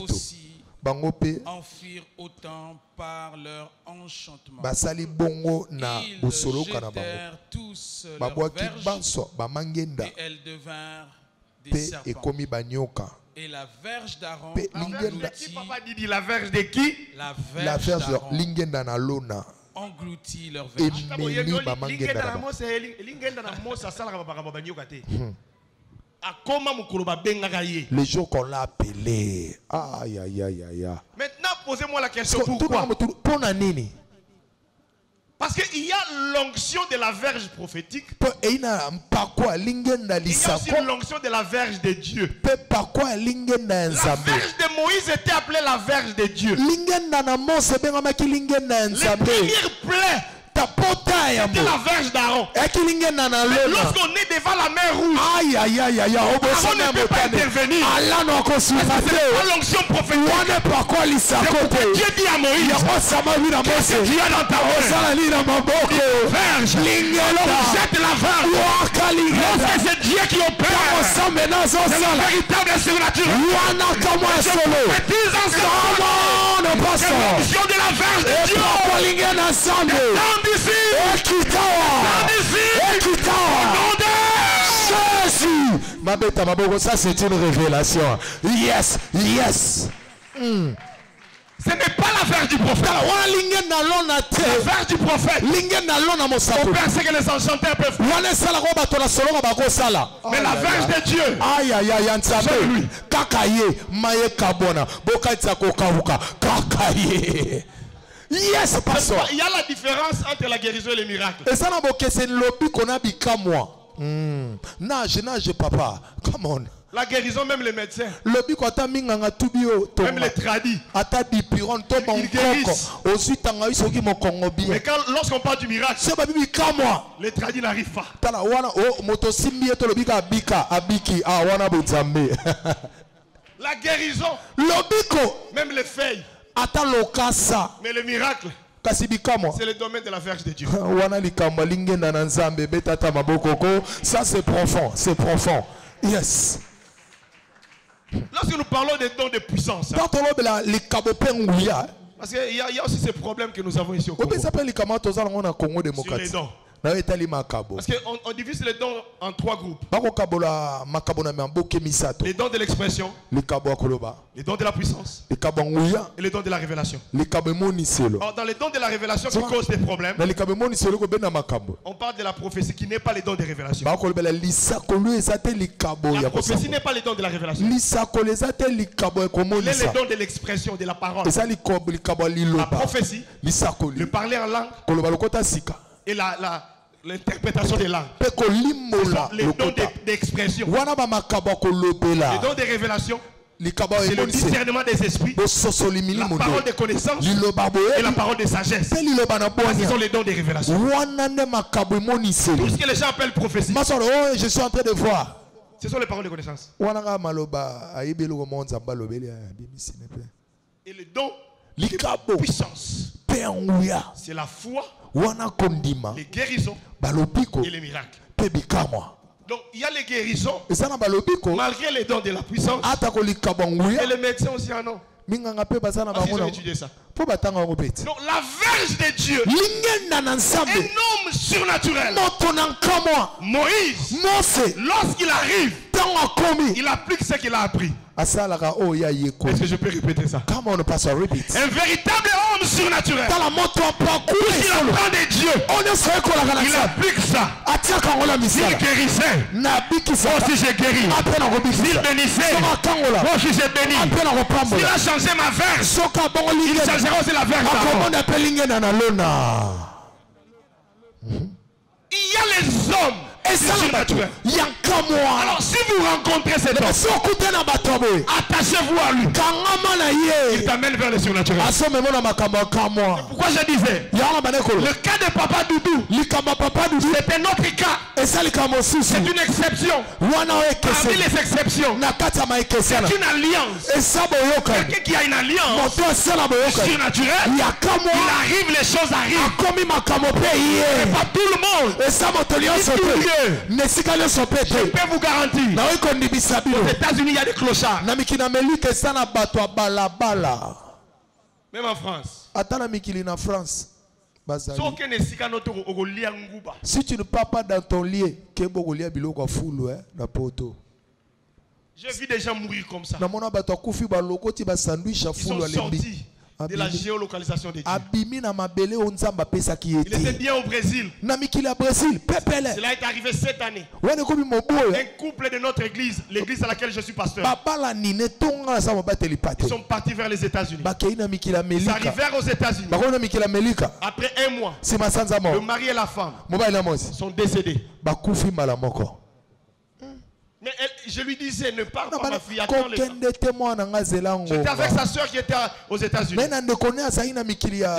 aussi en firent autant par leur enchantement. Ils jetèrent tous leurs verges, et elles devinrent des serpents. Et la verge d'Aaron engloutit. La verge de qui? La verge d'Aaron engloutit leur verge. Les jours qu'on l'a appelé. Aïe, aïe, aïe, aïe. Maintenant, posez-moi la question. Pourquoi? Parce qu'il y a l'onction de la verge prophétique. Il y a aussi l'onction de la verge de Dieu. La verge de Moïse était appelée la verge de Dieu. Les premières plaies, c'était la verge d'Aaron. Lorsqu'on est devant la mer rouge, Aaron ne peut pas intervenir. C'est l'onction prophétique. Dieu dit à Moïse, qu'est-ce que tu as dans ta main? Verge. Alors jette la verge. Lorsque c'est Dieu qui opère, c'est le véritable surnaturel. C'est l'onction de la verge de Dieu. Ça c'est une révélation. Yes, yes. Ce n'est pas la verge du prophète. La verge du prophète. On peut ce que les enchanteurs peuvent faire. Mais la verge de Dieu, c'est lui. Yes, pasteur. Il y a la différence entre la guérison et les miracles. Et ça n'a pas que c'est le lobby qu'on a dit comme moi. Nage, papa. Come on. La guérison, même les médecins. Même les tradis. Ils guérissent. Mais lorsqu'on parle du miracle, les tradis n'arrivent pas. La guérison, même les feuilles. Mais le miracle, c'est le domaine de la verge de Dieu. Ça c'est profond, c'est profond. Yes. Lorsque nous parlons des dons de puissance, parce qu'il y a aussi ces problèmes que nous avons ici au Congo. Sur les dons. Parce qu'on divise les dons en 3 groupes. Les dons de l'expression, les dons de la puissance et les dons de la révélation. Or, dans les dons de la révélation qui causent des problèmes, on parle de la prophétie qui n'est pas les dons de révélation. La prophétie n'est pas les dons de la révélation. Il est les dons de l'expression, de la parole. La prophétie, le parler en langue et l'interprétation des langues. Les dons d'expression. Les dons de révélation. C'est le discernement des esprits, la parole de connaissance et la parole de sagesse. Ce sont les dons de révélation. Tout ce que les gens appellent prophétie, je suis en train de voir. Ce sont les paroles de connaissance. Et le don de puissance. C'est la foi, les guérisons et les miracles. Donc il y a les guérisons malgré les dons de la puissance. Et les médecins aussi en ont. Parce qu'ils ont étudié ça. Donc la verge de Dieu, un homme surnaturel, Moïse, lorsqu'il arrive, il applique ce qu'il a appris. Est-ce que je peux répéter ça? Un véritable homme surnaturel, il apprend de Dieu, il applique ça. S'il guérissait, moi aussi j'ai guéri. S'il bénissait, moi aussi j'ai béni. S'il a changé ma verge, il changera aussi la verge d'Aaron. Il y a les hommes surnaturels. Alors si vous rencontrez cet homme, attachez-vous à lui. Il t'amène vers le surnaturel. C'est pourquoi je disais, le cas de Papa Doudou, c'est un autre cas. C'est une exception. Parmi les exceptions, c'est une alliance. Quelqu'un qui a une alliance surnaturelle, il arrive, les choses arrivent. Et pas tout le monde. Je peux vous garantir, aux États-Unis il y a des clochards. Même en France. Si tu ne pars pas dans ton lit, j'ai vu des gens mourir comme ça. Ils sont sortis de la géolocalisation de Dieu. Il était bien au Brésil. Cela est arrivé cette année. Un couple de notre église, l'église à laquelle je suis pasteur, ils sont partis vers les États-Unis. Ils arrivèrent aux États-Unis. Après un mois, le mari et la femme sont décédés. Mais je lui disais, ne pars pas ma fille, attends les temps. J'étais avec sa soeur qui était aux États-Unis. Je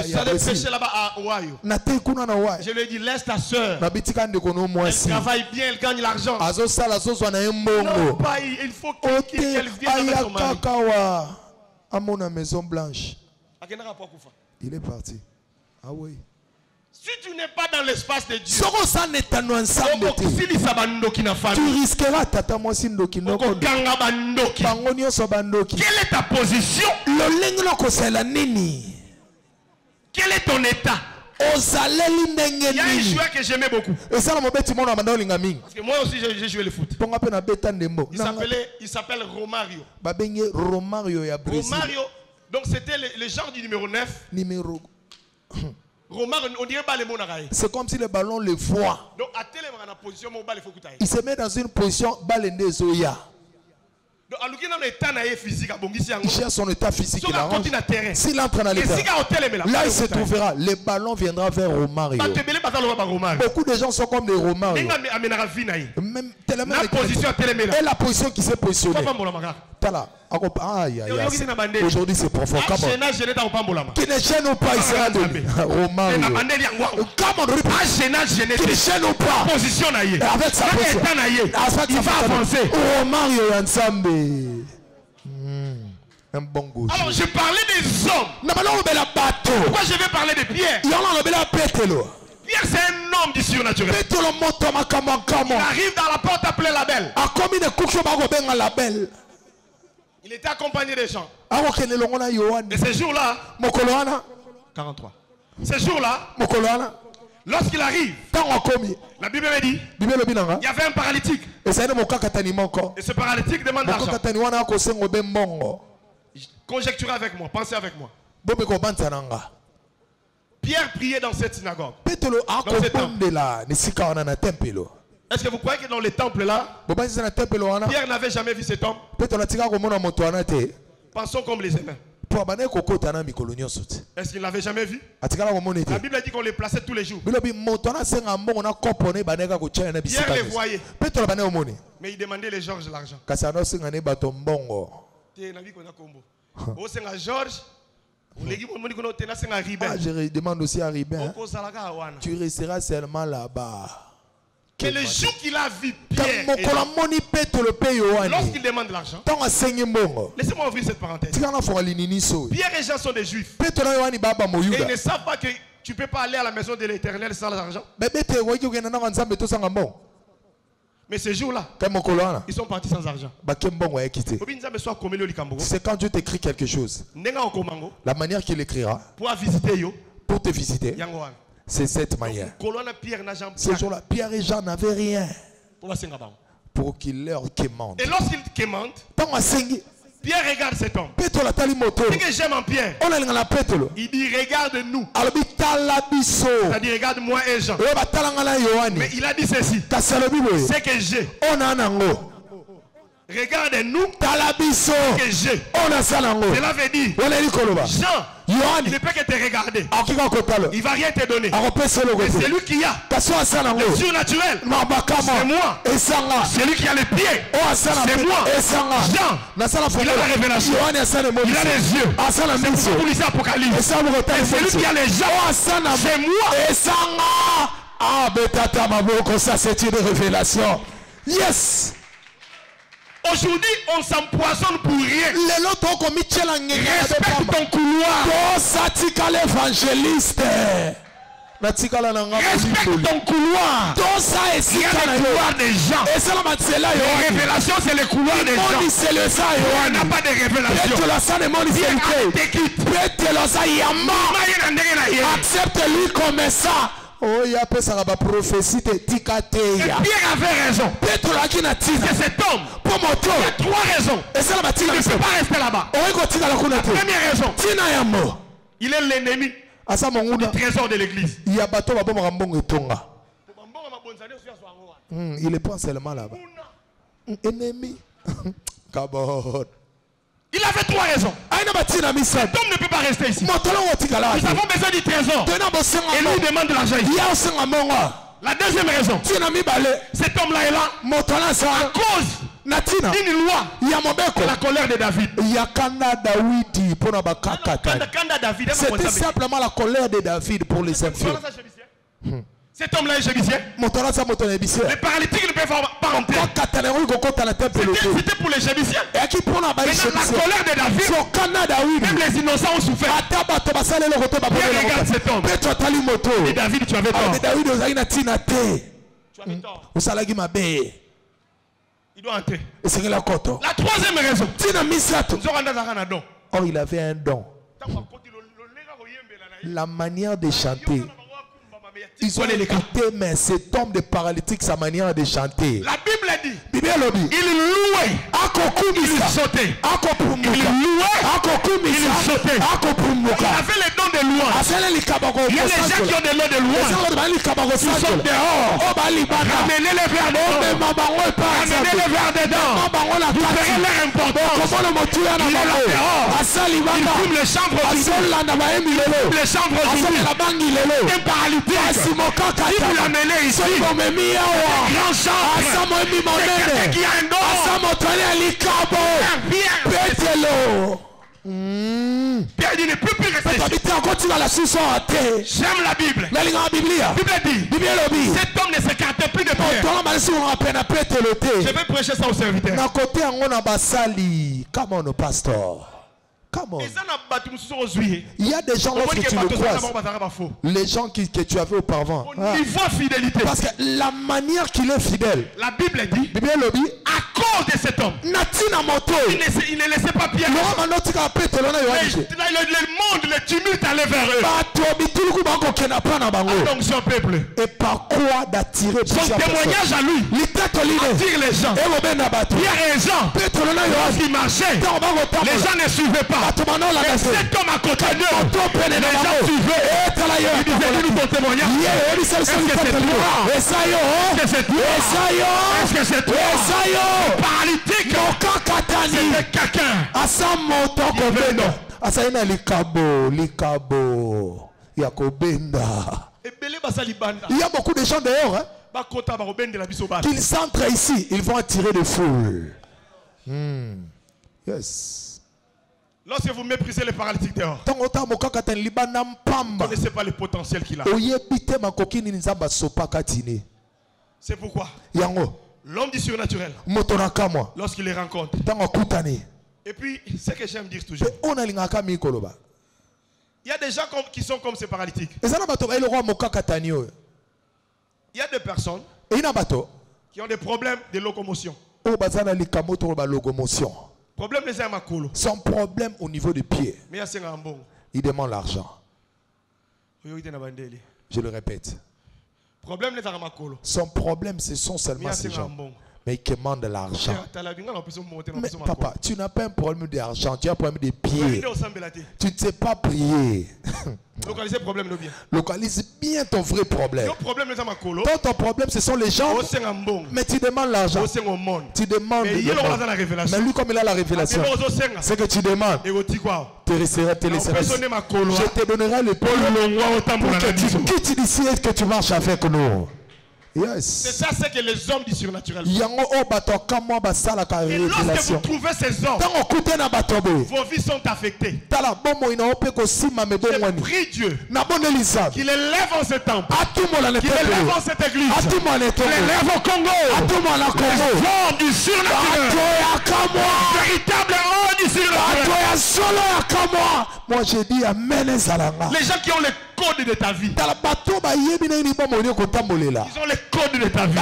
suis allé pêcher là-bas à Ohio. Je lui ai dit, laisse ta soeur. Elle travaille bien, elle gagne l'argent. Non, pas, il faut qu'elle vienne avec son mari. Maison Blanche. Il est parti. Ah oui. Si tu n'es pas dans l'espace de Dieu, tu risqueras tata mwasi ndoki noko. Quelle est ta position? Quel est ton état? Il y a un joueur que j'aimais beaucoup. Parce que moi aussi j'ai joué le foot. Il s'appelle Romario. Romario, donc c'était le genre du numéro 9. C'est comme si le ballon le voit. Il se met dans une position balendezoya. Il cherche son état physique. S'il entre dans l'état, là il se trouvera. Le ballon viendra vers Romario. Beaucoup de gens sont comme des Romario. Même tellement et la position qui s'est positionnée. Aujourd'hui c'est profond. Qui ne gêne pas, il sera de lui. Romario. Qui ne gêne pas. Avec sa position. Il va avancer. Romario ensemble. Un bon gauche. Alors je parlais des hommes. Pourquoi je vais parler de Pierre? Pierre c'est un homme du surnaturel. Il arrive dans la porte appelée la Belle. Il était accompagné des gens. Et ce jour-là, 43. Ce jour-là, lorsqu'il arrive, la Bible me dit, il y avait un paralytique. Et ce paralytique demande l'argent. Conjecturez avec moi, pensez avec moi. Pierre priait dans cette synagogue. Est-ce que vous croyez que dans les temples là, Pierre n'avait jamais vu cet homme? Pensons comme les humains. Est-ce qu'il n'avait jamais vu? La Bible dit qu'on les plaçait tous les jours. Pierre les voyait. Mais il demandait les Georges l'argent. Georges, je demande aussi à Ribin. Tu resteras seulement là-bas. qui mais le jour qu'il a vu Pierre, lorsqu'il demande de l'argent, laissez-moi ouvrir cette parenthèse. Pierre et Jean sont des juifs. Et ils ne savent pas que tu ne peux pas aller à la maison de l'Éternel sans l'argent. Mais ce jour-là, ils sont partis sans argent. C'est quand Dieu t'écrit quelque chose, la manière qu'il écrira pour te visiter, c'est cette manière. Ce jour-là, Pierre et Jean n'avaient rien pour qu'il leur quémande. Et lorsqu'il quémande, Pierre regarde cet homme. Ce que j'aime en Pierre, il dit regarde-nous. C'est-à-dire regarde-moi et Jean. Mais il a dit ceci. C'est que j'ai. Regarde-nous. Ce que j'ai. Cela veut dire Jean, il ne peut que te regarder. Il ne va rien te donner. Mais c'est lui qui a le surnaturel. C'est moi. C'est lui qui a les pieds. C'est moi. Jean, il a la révélation. Il a les yeux. C'est moi pour lisser Apocalypse. C'est lui qui a les jambes. C'est moi. Ah, Betata Maboko, ça c'est une révélation. Yes. Aujourd'hui, on s'empoisonne pour rien. Respecte ton couloir. Respecte ton couloir. Il y a le couloir des gens. La révélation, c'est le couloir des gens. On n'a pas de révélation. Accepte-lui comme ça. Oh, il y a ça la prophétie de Tikate. Pierre avait raison. C'est cet homme. Il y a 3 raisons. Il ne peut pas rester là-bas. La première raison, il est l'ennemi du trésor de l'église. Il est pas seulement là-bas. Ennemi. Il avait 3 raisons. Cet homme ne peut pas rester ici. Nous avons besoin du trésor. Et lui demande de l'argent ici. La deuxième raison, cet homme-là est là à cause d'une loi, la colère de David. C'était simplement la colère de David pour les infidèles. Cet homme-là est jébusien. Les paralytiques ne peuvent pas rentrer. C'était pour les jébusiens. Maintenant, la colère de David, même les innocents ont souffert. Regarde cet homme. Et David, tu avais tort. Tu avais tort. Il doit entrer. La troisième raison. Oh, il avait un don. La manière de chanter. Ils ont écouté, mais cet homme de paralytique, sa manière de chanter. La Bible dit, il louait, il sautait. Il louait, il sautait. Il avait les dons de louange. Il y a des gens qui ont des dons de louange. Ils sont dehors. Ramenez les verres dedans. Ramenez les verres dedans. Vous verrez leur importance. Il est là dehors. Il fume les chambres aujourd'hui. Un paralytique. Si vous l'amenez ici, un grand chambre, quelqu'un qui a un don, Pierre dit ne peut plus rester. J'aime la Bible. La Bible dit, cet homme ne s'écarte plus de Pierre. Je vais prêcher ça au serviteur. Come on, pasteur. Come on. Il y a des gens lorsque tu le croises, les gens que tu avais auparavant. Fidélité. Parce que la manière qu'il est fidèle. La Bible dit, à cause de cet homme, il ne laissait pas Pierre. Le monde, le tumulte allait vers eux. Attention peuple. Et par quoi d'attirer son témoignage à lui attire les gens. Pierre et Jean, lorsqu'ils marchaient, les gens ne suivaient pas. Et cet homme à côté d'eux, les gens suivaient. Il disait, dis-nous ton témoignage. Est-ce que c'est toi? Est-ce que c'est toi? Est-ce que c'est toi? Paralytique. C'était quelqu'un. Il y a beaucoup de gens dehors, hein, qu'ils s'entrent ici, ils vont attirer des foules. Yes. Lorsque vous méprisez les paralytiques dehors, vous ne connaissez pas le potentiel qu'il a. C'est pourquoi yango l'homme du surnaturel, lorsqu'il les rencontre, et puis ce que j'aime dire toujours, il y a des gens qui sont comme ces paralytiques. Il y a des personnes qui ont des problèmes de locomotion. Problème les amakolo. Son problème au niveau des pieds. Mais il demande l'argent. Je le répète. Son problème, ce sont seulement ces gens. Mais il demande de l'argent. Mais papa, tu n'as pas un problème d'argent, tu as un problème de pieds. Tu ne sais pas prier. Localise bien ton vrai problème. Ton problème, ce sont les gens. Mais tu demandes l'argent. Tu demandes. Mais lui, comme il a la révélation, ce que tu demandes, te laisserai. Je te donnerai le pôle pour que tu quittes d'ici et que tu marches avec nous. Yes. C'est ça, c'est que les hommes du surnaturel. Et lorsque vous trouvez ces hommes, vos vies sont affectées. Je prie Dieu qu'il élève en ce temple, qu'il élève en cette église, qu'il élève au Congo les hommes du surnaturel, véritable homme du surnaturel. Moi je dis amen. Les gens qui ont les codes de ta vie, ils ont les codes de ta vie.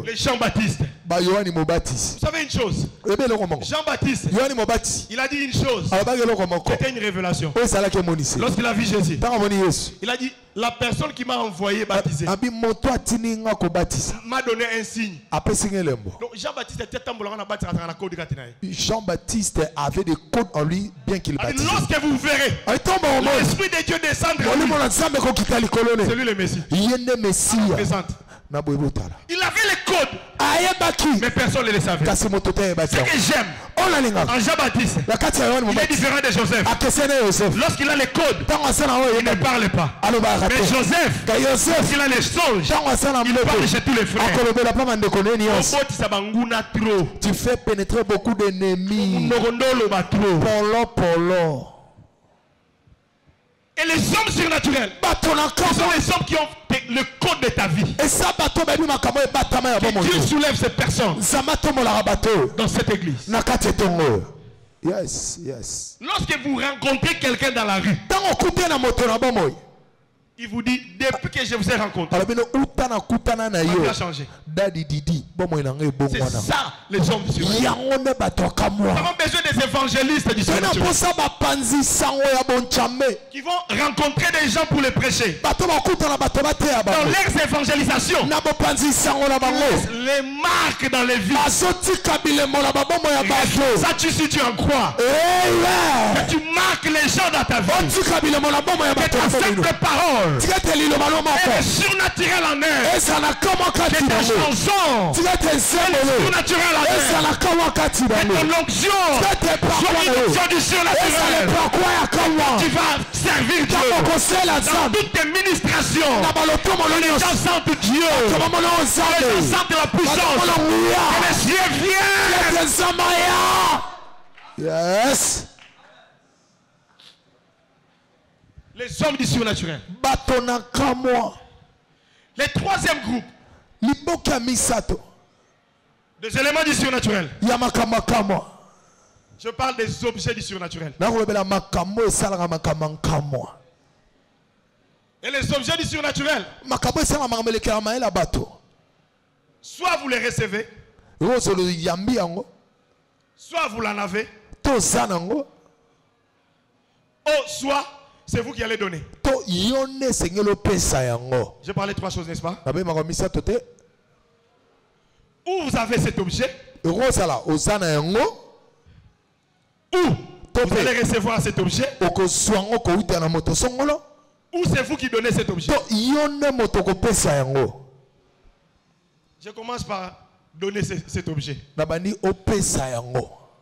Les Jean-Baptiste. Vous savez une chose, Jean-Baptiste, il a dit une chose, c'était une révélation. Lorsqu'il a vu Jésus, il a dit, la personne qui m'a envoyé baptiser m'a donné un signe. Donc Jean-Baptiste était Jean-Baptiste avait des codes en lui bien qu'il baptise. Lorsque vous verrez l'Esprit de Dieu descendre, c'est lui le Messie. Il avait les codes, mais personne ne les savait. Ce que j'aime en Jean-Baptiste, il est différent de Joseph. Lorsqu'il a les codes, il ne parle pas. Mais Joseph, s'il a les songes, il parle chez tous les frères. Tu fais pénétrer beaucoup d'ennemis. Et les hommes surnaturels, ce sont les hommes qui ont le code de ta vie. Et Dieu soulève ces personnes dans cette église. Yes, yes. Lorsque vous rencontrez quelqu'un dans la rue, il vous dit, depuis que je vous ai rencontré, ma vie a changé. C'est ça les hommes du surnaturel. Nous avons besoin des évangélistes du surnaturel qui vont rencontrer des gens pour les prêcher. Dans leurs évangélisations, les marques dans les vies. Ça, si tu en crois, que tu marques les gens dans ta vie, que ta simple parole et le surnaturel en eux, que ta chanson et le surnaturel en eux, que ton onction soit une onction du surnaturel. Tu vas servir Dieu dans toutes tes ministrations. Les gens sentent Dieu, les gens sentent la puissance, et les cieux viennent. Yes. Les hommes du surnaturel. Les troisième groupe des éléments du surnaturel. Je parle des objets du surnaturel. Et les objets du surnaturel, soit vous les recevez, soit vous l'en avez, ou soit c'est vous qui allez donner. J'ai parlé de trois choses, n'est-ce pas? Ou vous avez cet objet, ou vous allez recevoir cet objet, ou c'est vous qui donnez cet objet. Je commence par donner cet objet.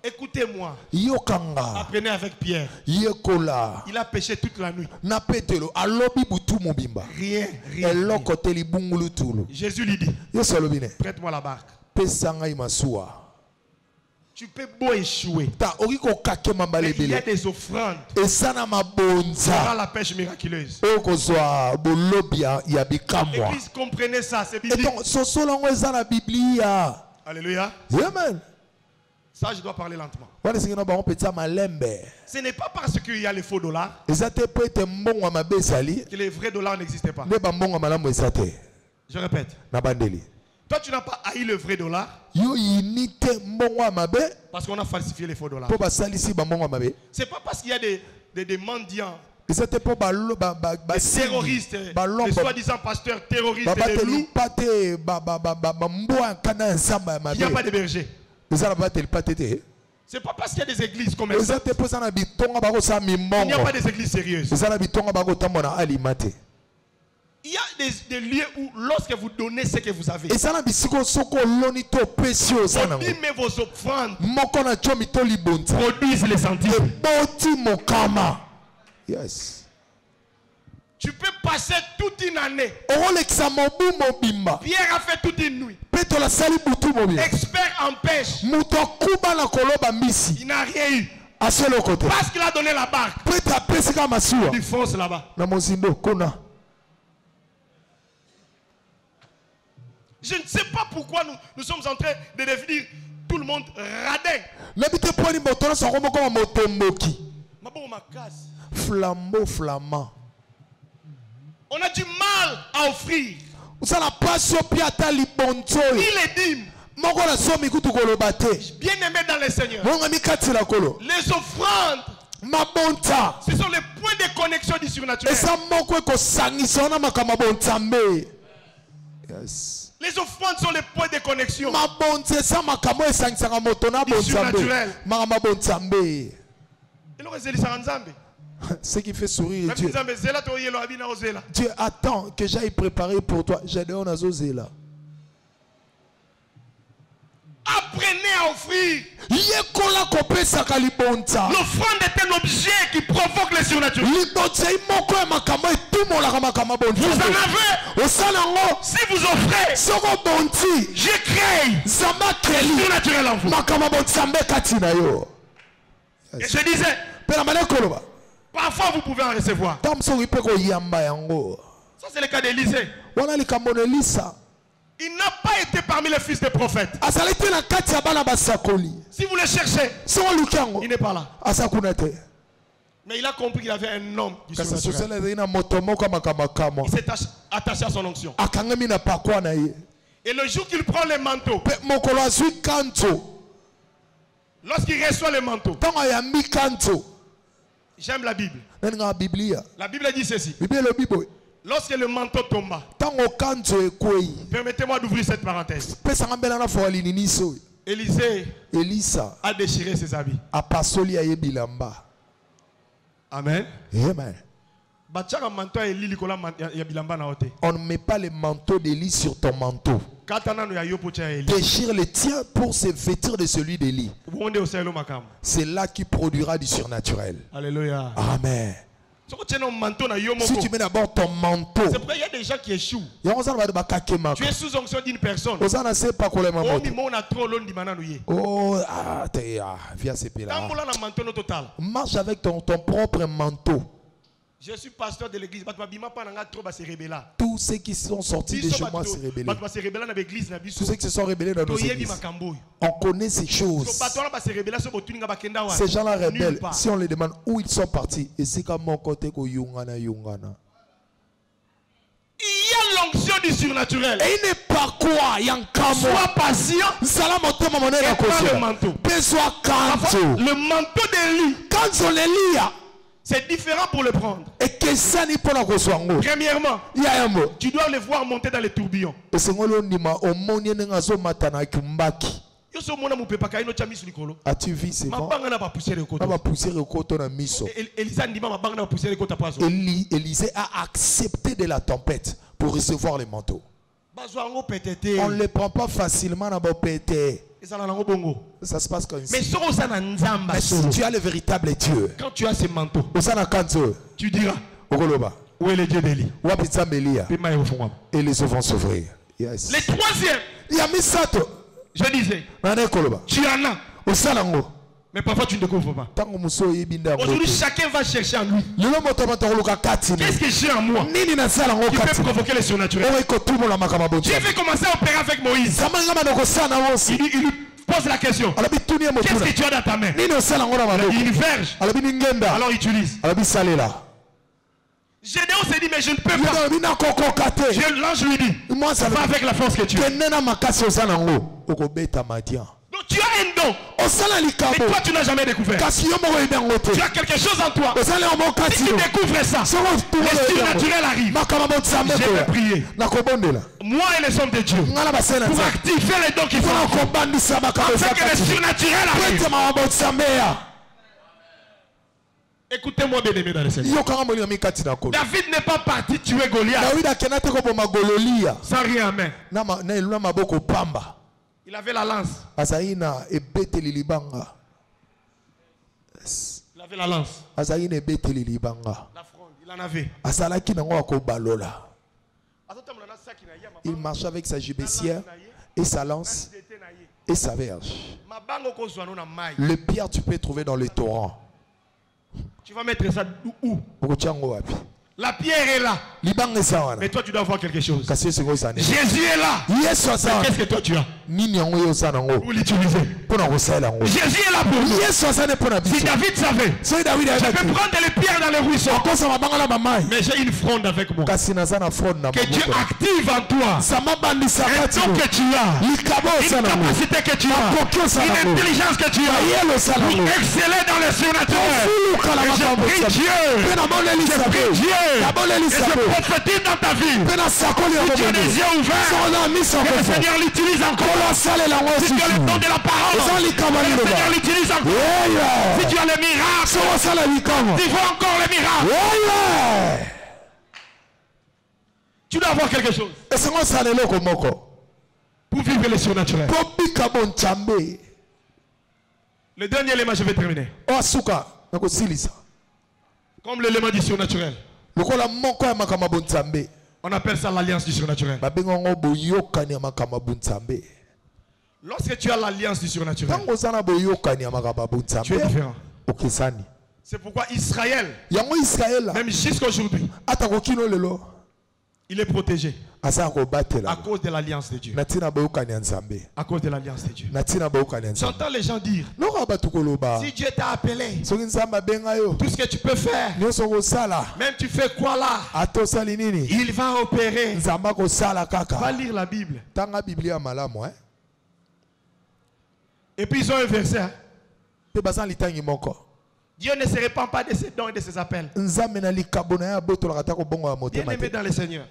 Écoutez-moi. Apprenez avec Pierre. Il a péché toute la nuit. Rien. Jésus lui dit, prête-moi la barque. Tu peux beau échouer. Il y a des offrandes. Et ça n'a ma bonza. La pêche miraculeuse. L'église comprenez ça, c'est biblique. Alléluia. Amen. Ça, je dois parler lentement. Ce n'est pas parce qu'il y a les faux dollars que les vrais dollars n'existent pas. Je répète. Toi, tu n'as pas haï le vrai dollar parce qu'on a falsifié les faux dollars. C'est pas parce qu'il y a des mendiants, des terroristes, des soi-disant pasteurs terroristes et des loups qu'il n'y a pas de berger. C'est pas parce qu'il y a des églises comme ça qu'il n'y a pas des églises sérieuses. Il y a des lieux où lorsque vous donnez ce que vous avez, mais vos offrandes produisent les centimes. Yes. Tu peux passer toute une année. Pierre a fait toute une nuit. Expert en pêche. Il n'a rien eu. Parce qu'il a donné la barque. Il fonce là-bas. Je ne sais pas pourquoi nous sommes en train de devenir tout le monde radin. Flambeau flamand. On a du mal à offrir. Les dîmes. Bien aimé dans le Seigneur. Les offrandes. Ce sont les points de connexion du surnaturel. Yes. Les offrandes sont les points de connexion du surnaturel. Ce qui fait sourire Dieu. Dieu attend que j'aille préparer pour toi. Apprenez à offrir. L'offrande est un objet qui provoque le surnaturel. Vous en avez. Si vous offrez, je crée le surnaturel en vous. Et je disais, parfois vous pouvez en recevoir. Ça c'est le cas d'Élisée. Il n'a pas été parmi les fils des prophètes. Si vous le cherchez, il n'est pas là. Mais il a compris qu'il avait un homme du surnaturel. Il s'est attaché à son onction. Et le jour qu'il prend le manteau, lorsqu'il reçoit le manteau, j'aime la Bible. La Bible dit ceci. Lorsque le manteau tomba, permettez-moi d'ouvrir cette parenthèse. Élisée a déchiré ses habits. Amen. Amen. On ne met pas le manteau d'Élie sur ton manteau. Déchire le tien pour se vêtir de celui d'Élie. C'est là qui produira du surnaturel. Alléluia. Amen. Si tu mets d'abord ton manteau, c'est pourquoi il y a des gens qui échouent. Tu es sous onction d'une personne. Marche avec ton propre manteau. Je suis pasteur de l'église. Tous ceux qui sont sortis de chez moi se rebellent. Tous ceux qui se sont rebellés dans nos églises. On connaît ces choses. Ces gens-là rebelles, si on les demande où ils sont partis, et c'est comme mon côté que Yungana. Il y a l'onction du surnaturel. Et il n'est pas quoi, il y a un camo. Sois patient. Et prends le manteau. Le manteau d'Élie. Quand on les lit, c'est différent pour le prendre. Et que ça n'est pas la Premièrement, tu dois le voir monter dans les tourbillons. As-tu vu ces vents? Élisée a accepté de la tempête pour recevoir les manteaux. On ne les prend pas facilement dans pété. Ça se passe comme ça. Mais si tu as le véritable Dieu, quand tu as ces manteaux, tu diras où est le Dieu d'Élie? Et les eaux vont s'ouvrir. Yes. Le troisième, je disais, tu en as. Mais parfois tu ne découvres pas. Aujourd'hui, chacun va chercher en lui. Qu'est-ce que j'ai en moi qui peut provoquer le surnaturel? Dieu veut commencer à opérer avec Moïse. Il lui pose la question. Qu'est-ce que tu as dans ta main? Une verge. Alors utilise. Gédéon s'est dit, mais je ne peux pas. L'ange lui dit, va avec la force que tu as. Donc tu as un don. Mais toi tu n'as jamais découvert. Tu as quelque chose en toi. Si tu découvres ça, le surnaturel arrive. Je vais prier. Moi et les hommes de Dieu, pour activer les dons qu'il faut, afin que le surnaturel arrive. Écoutez-moi bien aimé dans le Seigneur. David n'est pas parti tuer Goliath sans rien en main. Il avait la lance. Il avait la lance. La fronde, il en avait. Il marchait avec sa gibecière et sa lance et sa verge. Le pierre tu peux trouver dans les torrents. Tu vas mettre ça où? La pierre est là. Mais toi tu dois voir quelque chose. Jésus est là. Qu'est-ce que toi tu as? Pour l'utiliser. Jésus est là pour nous. Si David savait, je peux prendre les pierres dans les ruisseaux. Mais j'ai une fronde avec moi. Que Dieu active en toi. Un don que tu as. Une capacité que tu as. Une intelligence que tu as. Pour exceller dans le surnaturel. Je prie Dieu. Je prie Dieu. Et je prophétise dans ta vie. Si tu as les yeux ouverts, que le Seigneur l'utilise encore. Si tu as le don de la parole, que le Seigneur l'utilise encore. Si tu as le miracle, tu vois encore le miracle. Tu dois avoir quelque chose pour vivre le surnaturel. Le dernier élément, je vais terminer. Comme l'élément du surnaturel. On appelle ça l'alliance du surnaturel. Lorsque tu as l'alliance du surnaturel, tu es différent. C'est pourquoi Israël, même jusqu'à aujourd'hui, il est protégé à cause de l'alliance de Dieu. À cause de l'alliance de Dieu. J'entends les gens dire, si Dieu t'a appelé, tout ce que tu peux faire, même tu fais quoi là, il va opérer. Va lire la Bible. Et puis ils ont un verset. Dieu ne se répand pas de ses dons et de ses appels. Bien-aimé dans le Seigneur.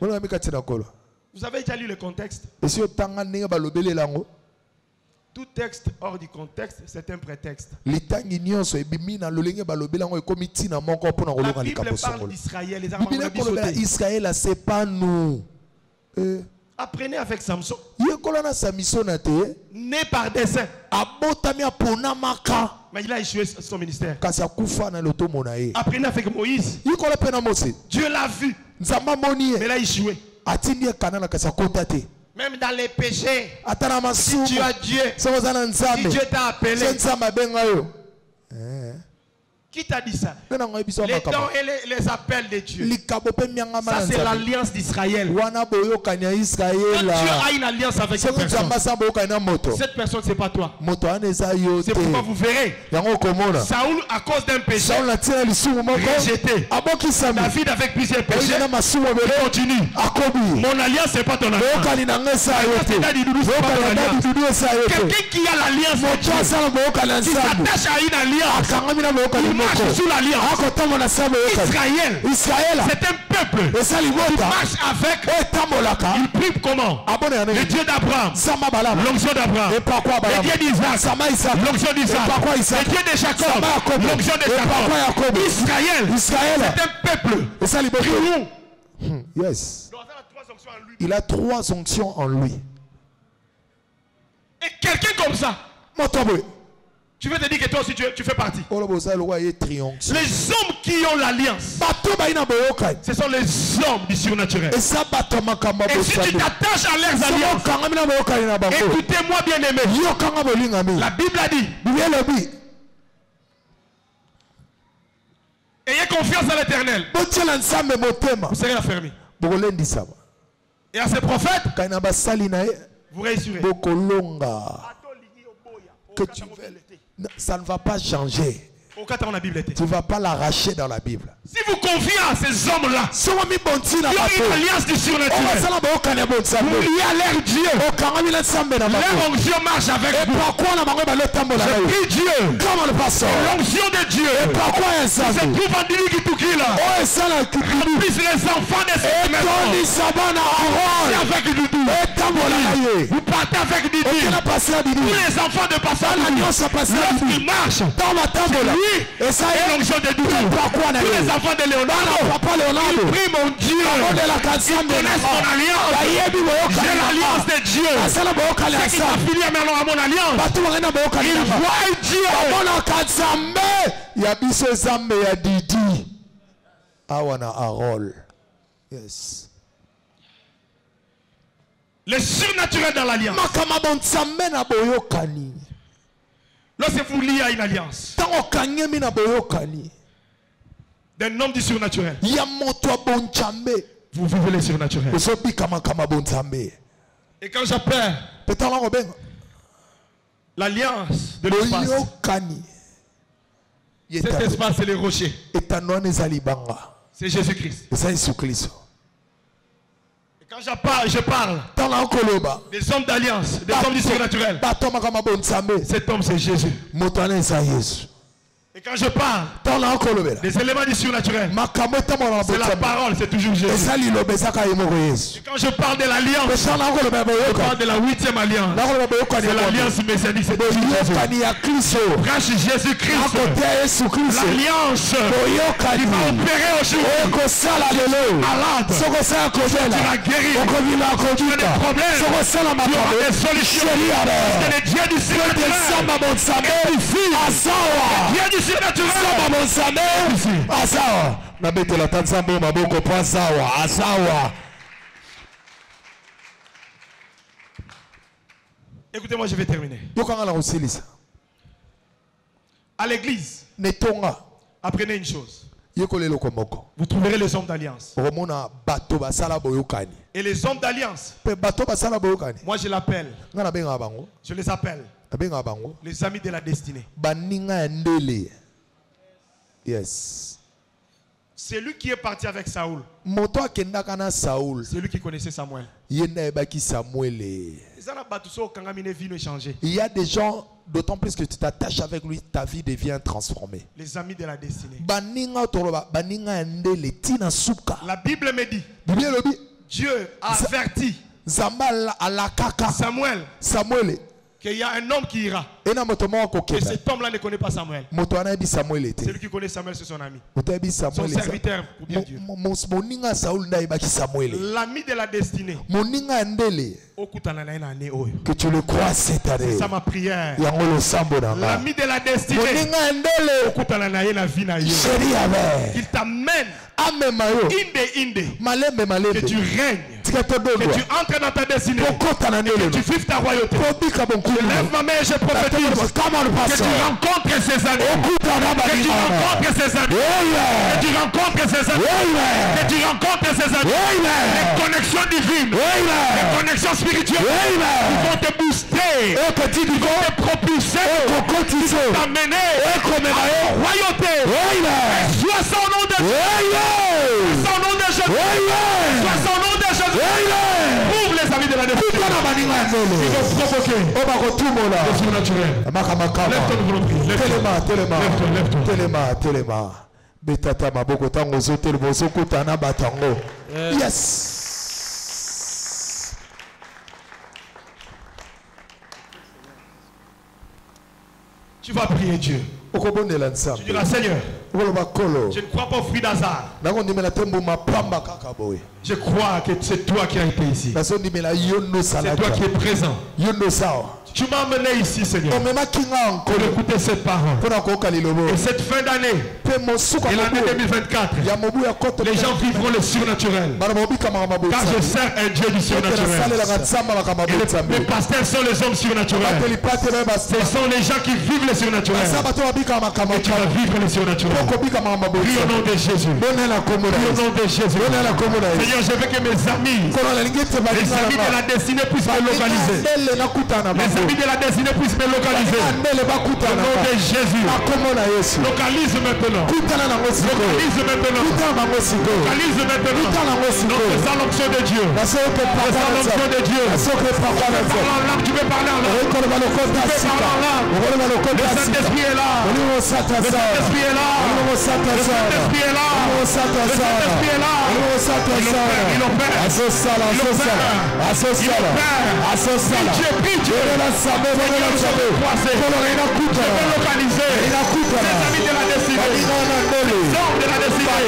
Vous avez déjà lu le contexte? Tout texte hors du contexte, c'est un prétexte. La Bible parle d'Israël. Les Israël, c'est pas nous. Apprenez avec Samson. Né par dessein. Mais il a échoué son ministère. Apprenez avec Moïse. Dieu l'a vu. Mais il a échoué. Même dans les péchés. Si tu as Dieu. Si Dieu t'a appelé. Qui t'a dit ça? Les dons et les appels de Dieu. Ça c'est l'alliance d'Israël. Quand Dieu a une alliance avec cette personne, c'est pas toi. C'est pourquoi vous verrez Saoul à cause d'un péché rejeté. David avec plusieurs péchés continue. Mon alliance c'est pas ton alliance. Quelqu'un qui a l'alliance de Dieu, qui s'attache à une alliance, sous l'alliance. Israël, c'est un peuple qui marche avec. Il prie comment? Le Dieu d'Abraham, l'onction d'Abraham, le Dieu d'Isaac, l'onction d'Isaac, le Dieu de Jacob, l'onction de Jacob. Israël, c'est un peuple. Yes. Il a 3 onctions en lui. Et quelqu'un comme ça, Tu veux te dire que toi aussi tu fais partie. Les hommes qui ont l'alliance, ce sont les hommes du surnaturel. Et si tu t'attaches à leurs alliances, écoutez-moi bien aimé, la Bible a dit, ayez confiance à l'Éternel, vous serez affermis. Et à ces prophètes, vous réussirez. Que tu veux, ça ne va pas changer. Tu ne vas pas l'arracher dans la Bible. Si vous confiez à ces hommes-là, qui ont une alliance du surnaturel, vous liez à leur Dieu, leur onction marche avec vous. Je prie Dieu, l'onction de Dieu se trouve en Dili-Kitukila, remplisse les enfants de cette maison. Avec Doudou, vous partez avec Didi. Tous les enfants de passage, lorsqu'ils marchent, c'est lui et l'onction de Doudou. Tous les enfants de Léonard, ils prient mon Dieu, ils connaissent mon alliance. J'ai l'alliance de Dieu. Ce qui s'affilie maintenant à mon alliance, ils voient Dieu. Il y a Bissé Zambe, il y a Didi. Awana Arol. Yes. Le surnaturel dans l'alliance. Lorsque vous liez à une alliance d'un homme du surnaturel, vous vivez le surnaturel. Et quand j'appelle l'alliance de l'espace, cet espace c'est le rocher. C'est Jésus-Christ. Quand je parle des hommes d'alliance, des hommes du surnaturel, cet homme c'est Jésus. Et quand je parle des éléments du surnaturel, c'est la parole, c'est toujours Jésus. Et quand je parle de l'alliance, je parle de la 8e alliance. C'est l'alliance messianique, c'est toujours Jésus. Branche Jésus-Christ, l'alliance qui va opérer aujourd'hui. Malade, tu vas guérir. Tu as des problèmes, tu auras des solutions. C'est le Dieu du surnaturel. Dieu du surnaturel. Écoutez-moi, je vais terminer. À l'église, apprenez une chose. Vous trouverez les hommes d'alliance. Et les hommes d'alliance, moi je l'appelle, je les appelle les amis de la destinée. Yes. C'est lui qui est parti avec Saoul. C'est lui qui connaissait Samuel. Il y a des gens, d'autant plus que tu t'attaches avec lui, ta vie devient transformée. Les amis de la destinée. La Bible me dit, Dieu a averti Samuel qu'il y a un homme qui ira. Et cet homme-là ne connaît pas Samuel. C'est lui qui connaît Samuel, c'est son ami. Son serviteur pour bien Dieu. L'ami de la destinée. Que tu le crois cette année. C'est ça ma prière. L'ami de la destinée. Qu'il t'amène. Que tu règnes. Que tu entres dans ta destinée. Que tu vives ta royauté. Je lève ma main et je prophétise. Que tu rencontres ces amis. Que tu rencontres ces amis. Que tu rencontres ces amis. Que tu rencontres ces amis. Les connexions divines. Les connexions spirituelles. Ils vont te booster. Ils vont te propulser. Ils vont t'amener à la royauté. Sois son nom de Jésus. Sois son nom de Jésus. Sois son nom de Jésus. Ouvre les amis de la destinée. Ils vont provoquer le surnaturel. Lève-toi, nous voulons prier. Lève-toi. Betata maboko tango zotel bozoko tana batango. Yes. Tu vas prier Dieu. Tu diras Seigneur. Je ne crois pas au fruit d'hasard. Je crois que c'est toi qui as été ici. C'est toi qui es présent. Tu m'as amené ici, Seigneur, pour écouter cette parole. Et cette fin d'année, et l'année 2024, les gens vivront le surnaturel. Car je sers un Dieu du surnaturel. Et les pasteurs sont les hommes surnaturels. Ce sont les gens qui vivent le surnaturel. Et tu vas vivre le surnaturel. Prie au nom de Jésus. Prie au nom de Jésus. Seigneur, je veux que mes amis, les amis de la destinée puissent me localiser. Les amis de la destinée puissent me localiser. Au nom de Jésus. Localise maintenant. Localise maintenant. Localise maintenant. Notre salonction de Dieu. Salonction de Dieu. Tu peux parler en langue. Tu peux parler en langue. Le Saint-Esprit est là. Le Saint-Esprit est là. Le Saint-Esprit est là. Le Saint-Esprit est là. Il opère. Dieu. Je vais localiser les amis de la destinée. Les hommes de la destinée.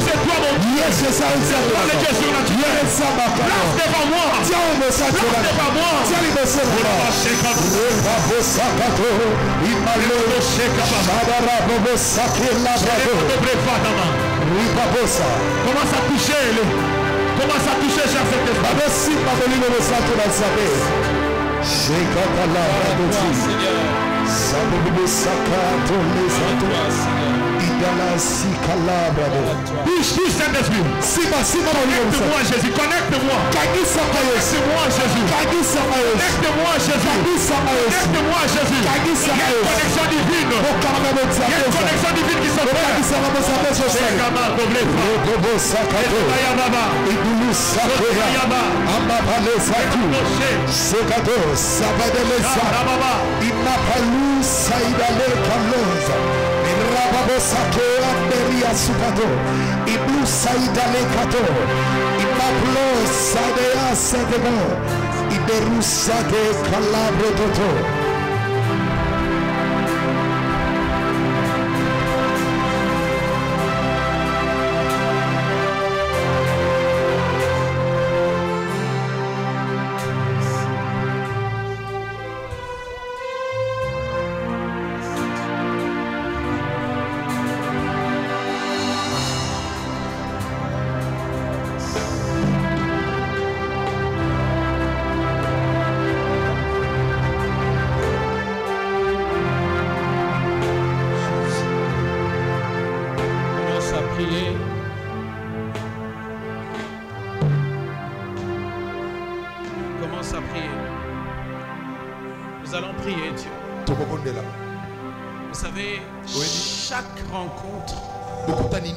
C'est toi mon Dieu. C'est toi le Dieu surnaturel. Place devant moi. Place devant moi. Commence à toucher. Commence à toucher chaque Touche Saint-Esprit. Connecte-moi Jésus. Connecte-moi. Connecte-moi Jésus. Connecte-moi Jésus. Connecte-moi Jésus. Il y a une connexion divine. Il y a une connexion divine qui s'opère.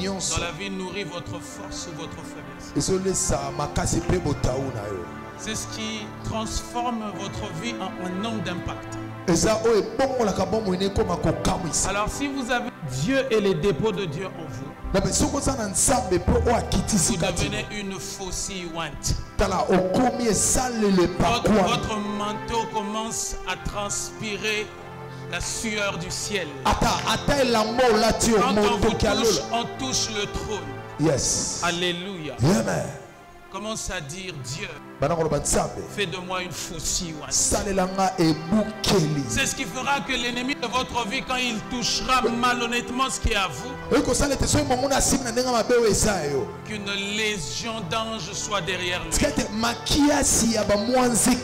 Dans la vie nourrit votre force ou votre faiblesse. C'est ce qui transforme votre vie en un homme d'impact. Alors si vous avez Dieu et les dépôts de Dieu en vous, vous devenez une faucille ouinte. Votre manteau commence à transpirer la sueur du ciel. Quand on touche le trône. Yes. Alléluia. Amen. Commence à dire Dieu, fais de moi une faucille. C'est ce qui fera que l'ennemi de votre vie, quand il touchera malhonnêtement ce qui est à vous, qu'une légion d'anges soit derrière lui.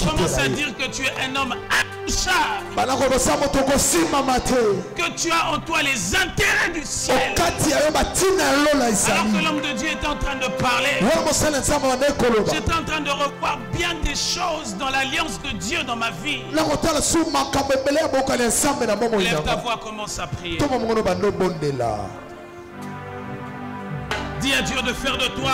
Commence à dire que tu es un homme intouchable, que tu as en toi les intérêts du ciel. Alors que l'homme de Dieu est en train de parler, j'étais en train de revoir bien des choses dans l'alliance de Dieu dans ma vie. Lève ta voix, commence à prier. Dis à Dieu de faire de toi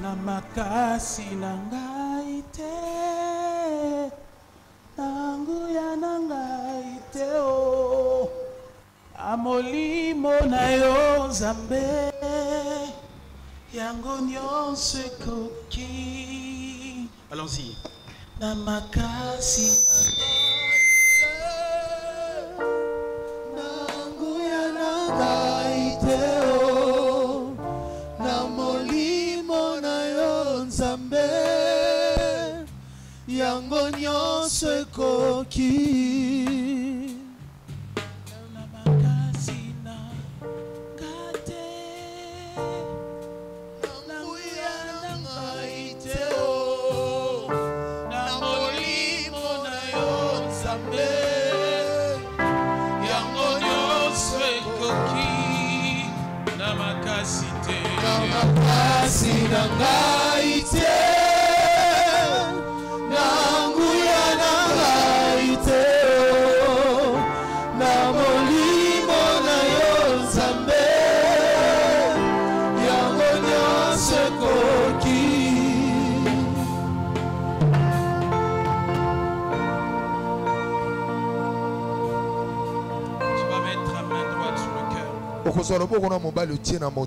na makasi na ngai te, na nguya na ngai te, Amolimo na yo Nzambe yango nyonso ekoki. Allons-y. Na makasi na nguya na ngai te o. Na molimo na yo Nzambe yango nyonso ekoki.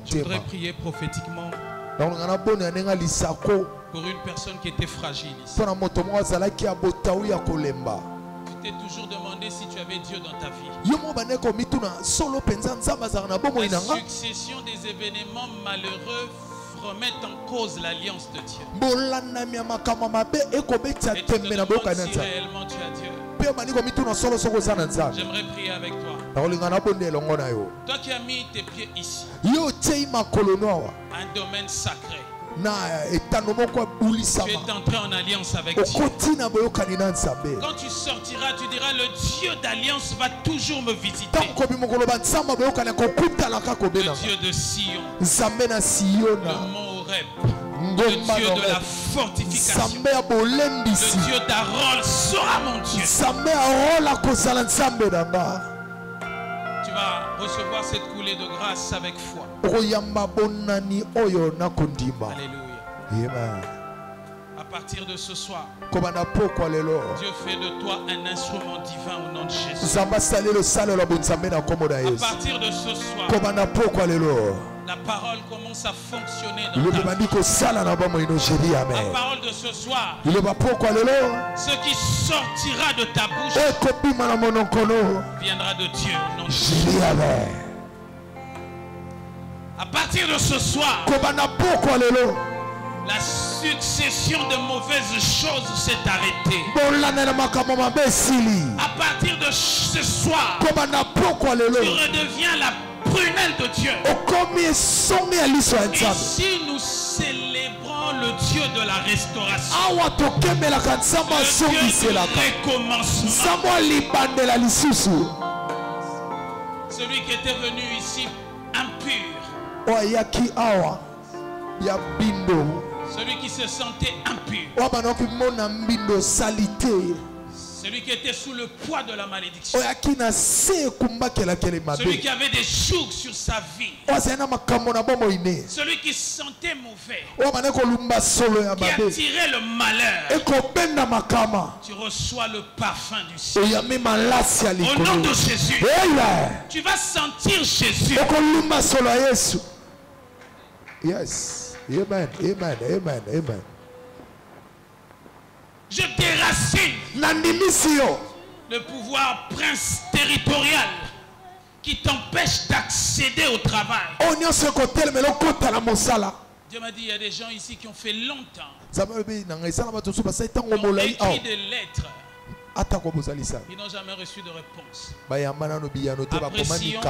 Je voudrais prier prophétiquement pour une personne qui était fragile ici. Tu t'es toujours demandé si tu avais Dieu dans ta vie. La succession des événements malheureux remettent en cause l'alliance de Dieu. Et tu te demandes si réellement tu as Dieu. J'aimerais prier avec toi. Toi qui as mis tes pieds ici, un domaine sacré. Tu es entré en alliance avec Dieu. Quand tu sortiras, tu diras: le Dieu d'alliance va toujours me visiter. Le Dieu de Sion, le mont Horeb, le Dieu de la fortification, le Dieu d'Arol sera mon Dieu. Tu vas recevoir cette coulée de grâce avec foi. Alléluia. Amen. À partir de ce soir, Dieu fait de toi un instrument divin au nom de Jésus. À partir de ce soir, la parole commence à fonctionner dans ta vie. La parole de ce soir, ce qui sortira de ta bouche viendra de Dieu au nom de Jésus. À partir de ce soir, la succession de mauvaises choses s'est arrêtée. À partir de ce soir, tu redeviens la prunelle de Dieu. Ici, nous célébrons le Dieu de la restauration, le Dieu du recommencement. Celui qui était venu ici impur, celui qui se sentait impur, celui qui était sous le poids de la malédiction, celui qui avait des jougs sur sa vie, celui qui se sentait mauvais, qui attirait le malheur, tu reçois le parfum du ciel. Au nom de Jésus, tu vas sentir Jésus. Yes. Amen. Amen. Amen. Amen. Je déracine le pouvoir prince territorial qui t'empêche d'accéder au travail. Dieu m'a dit, il y a des gens ici qui ont fait longtemps, qui ont écrit des lettres, ils n'ont jamais reçu de réponse. Après Sion,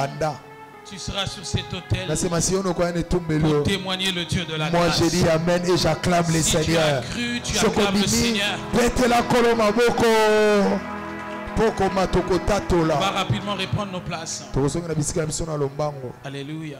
tu seras sur cet autel pour témoigner le Dieu de la grâce. Moi je dis Amen et j'acclame le Seigneur. Tu acclames le Seigneur. On va rapidement reprendre nos places. Alléluia.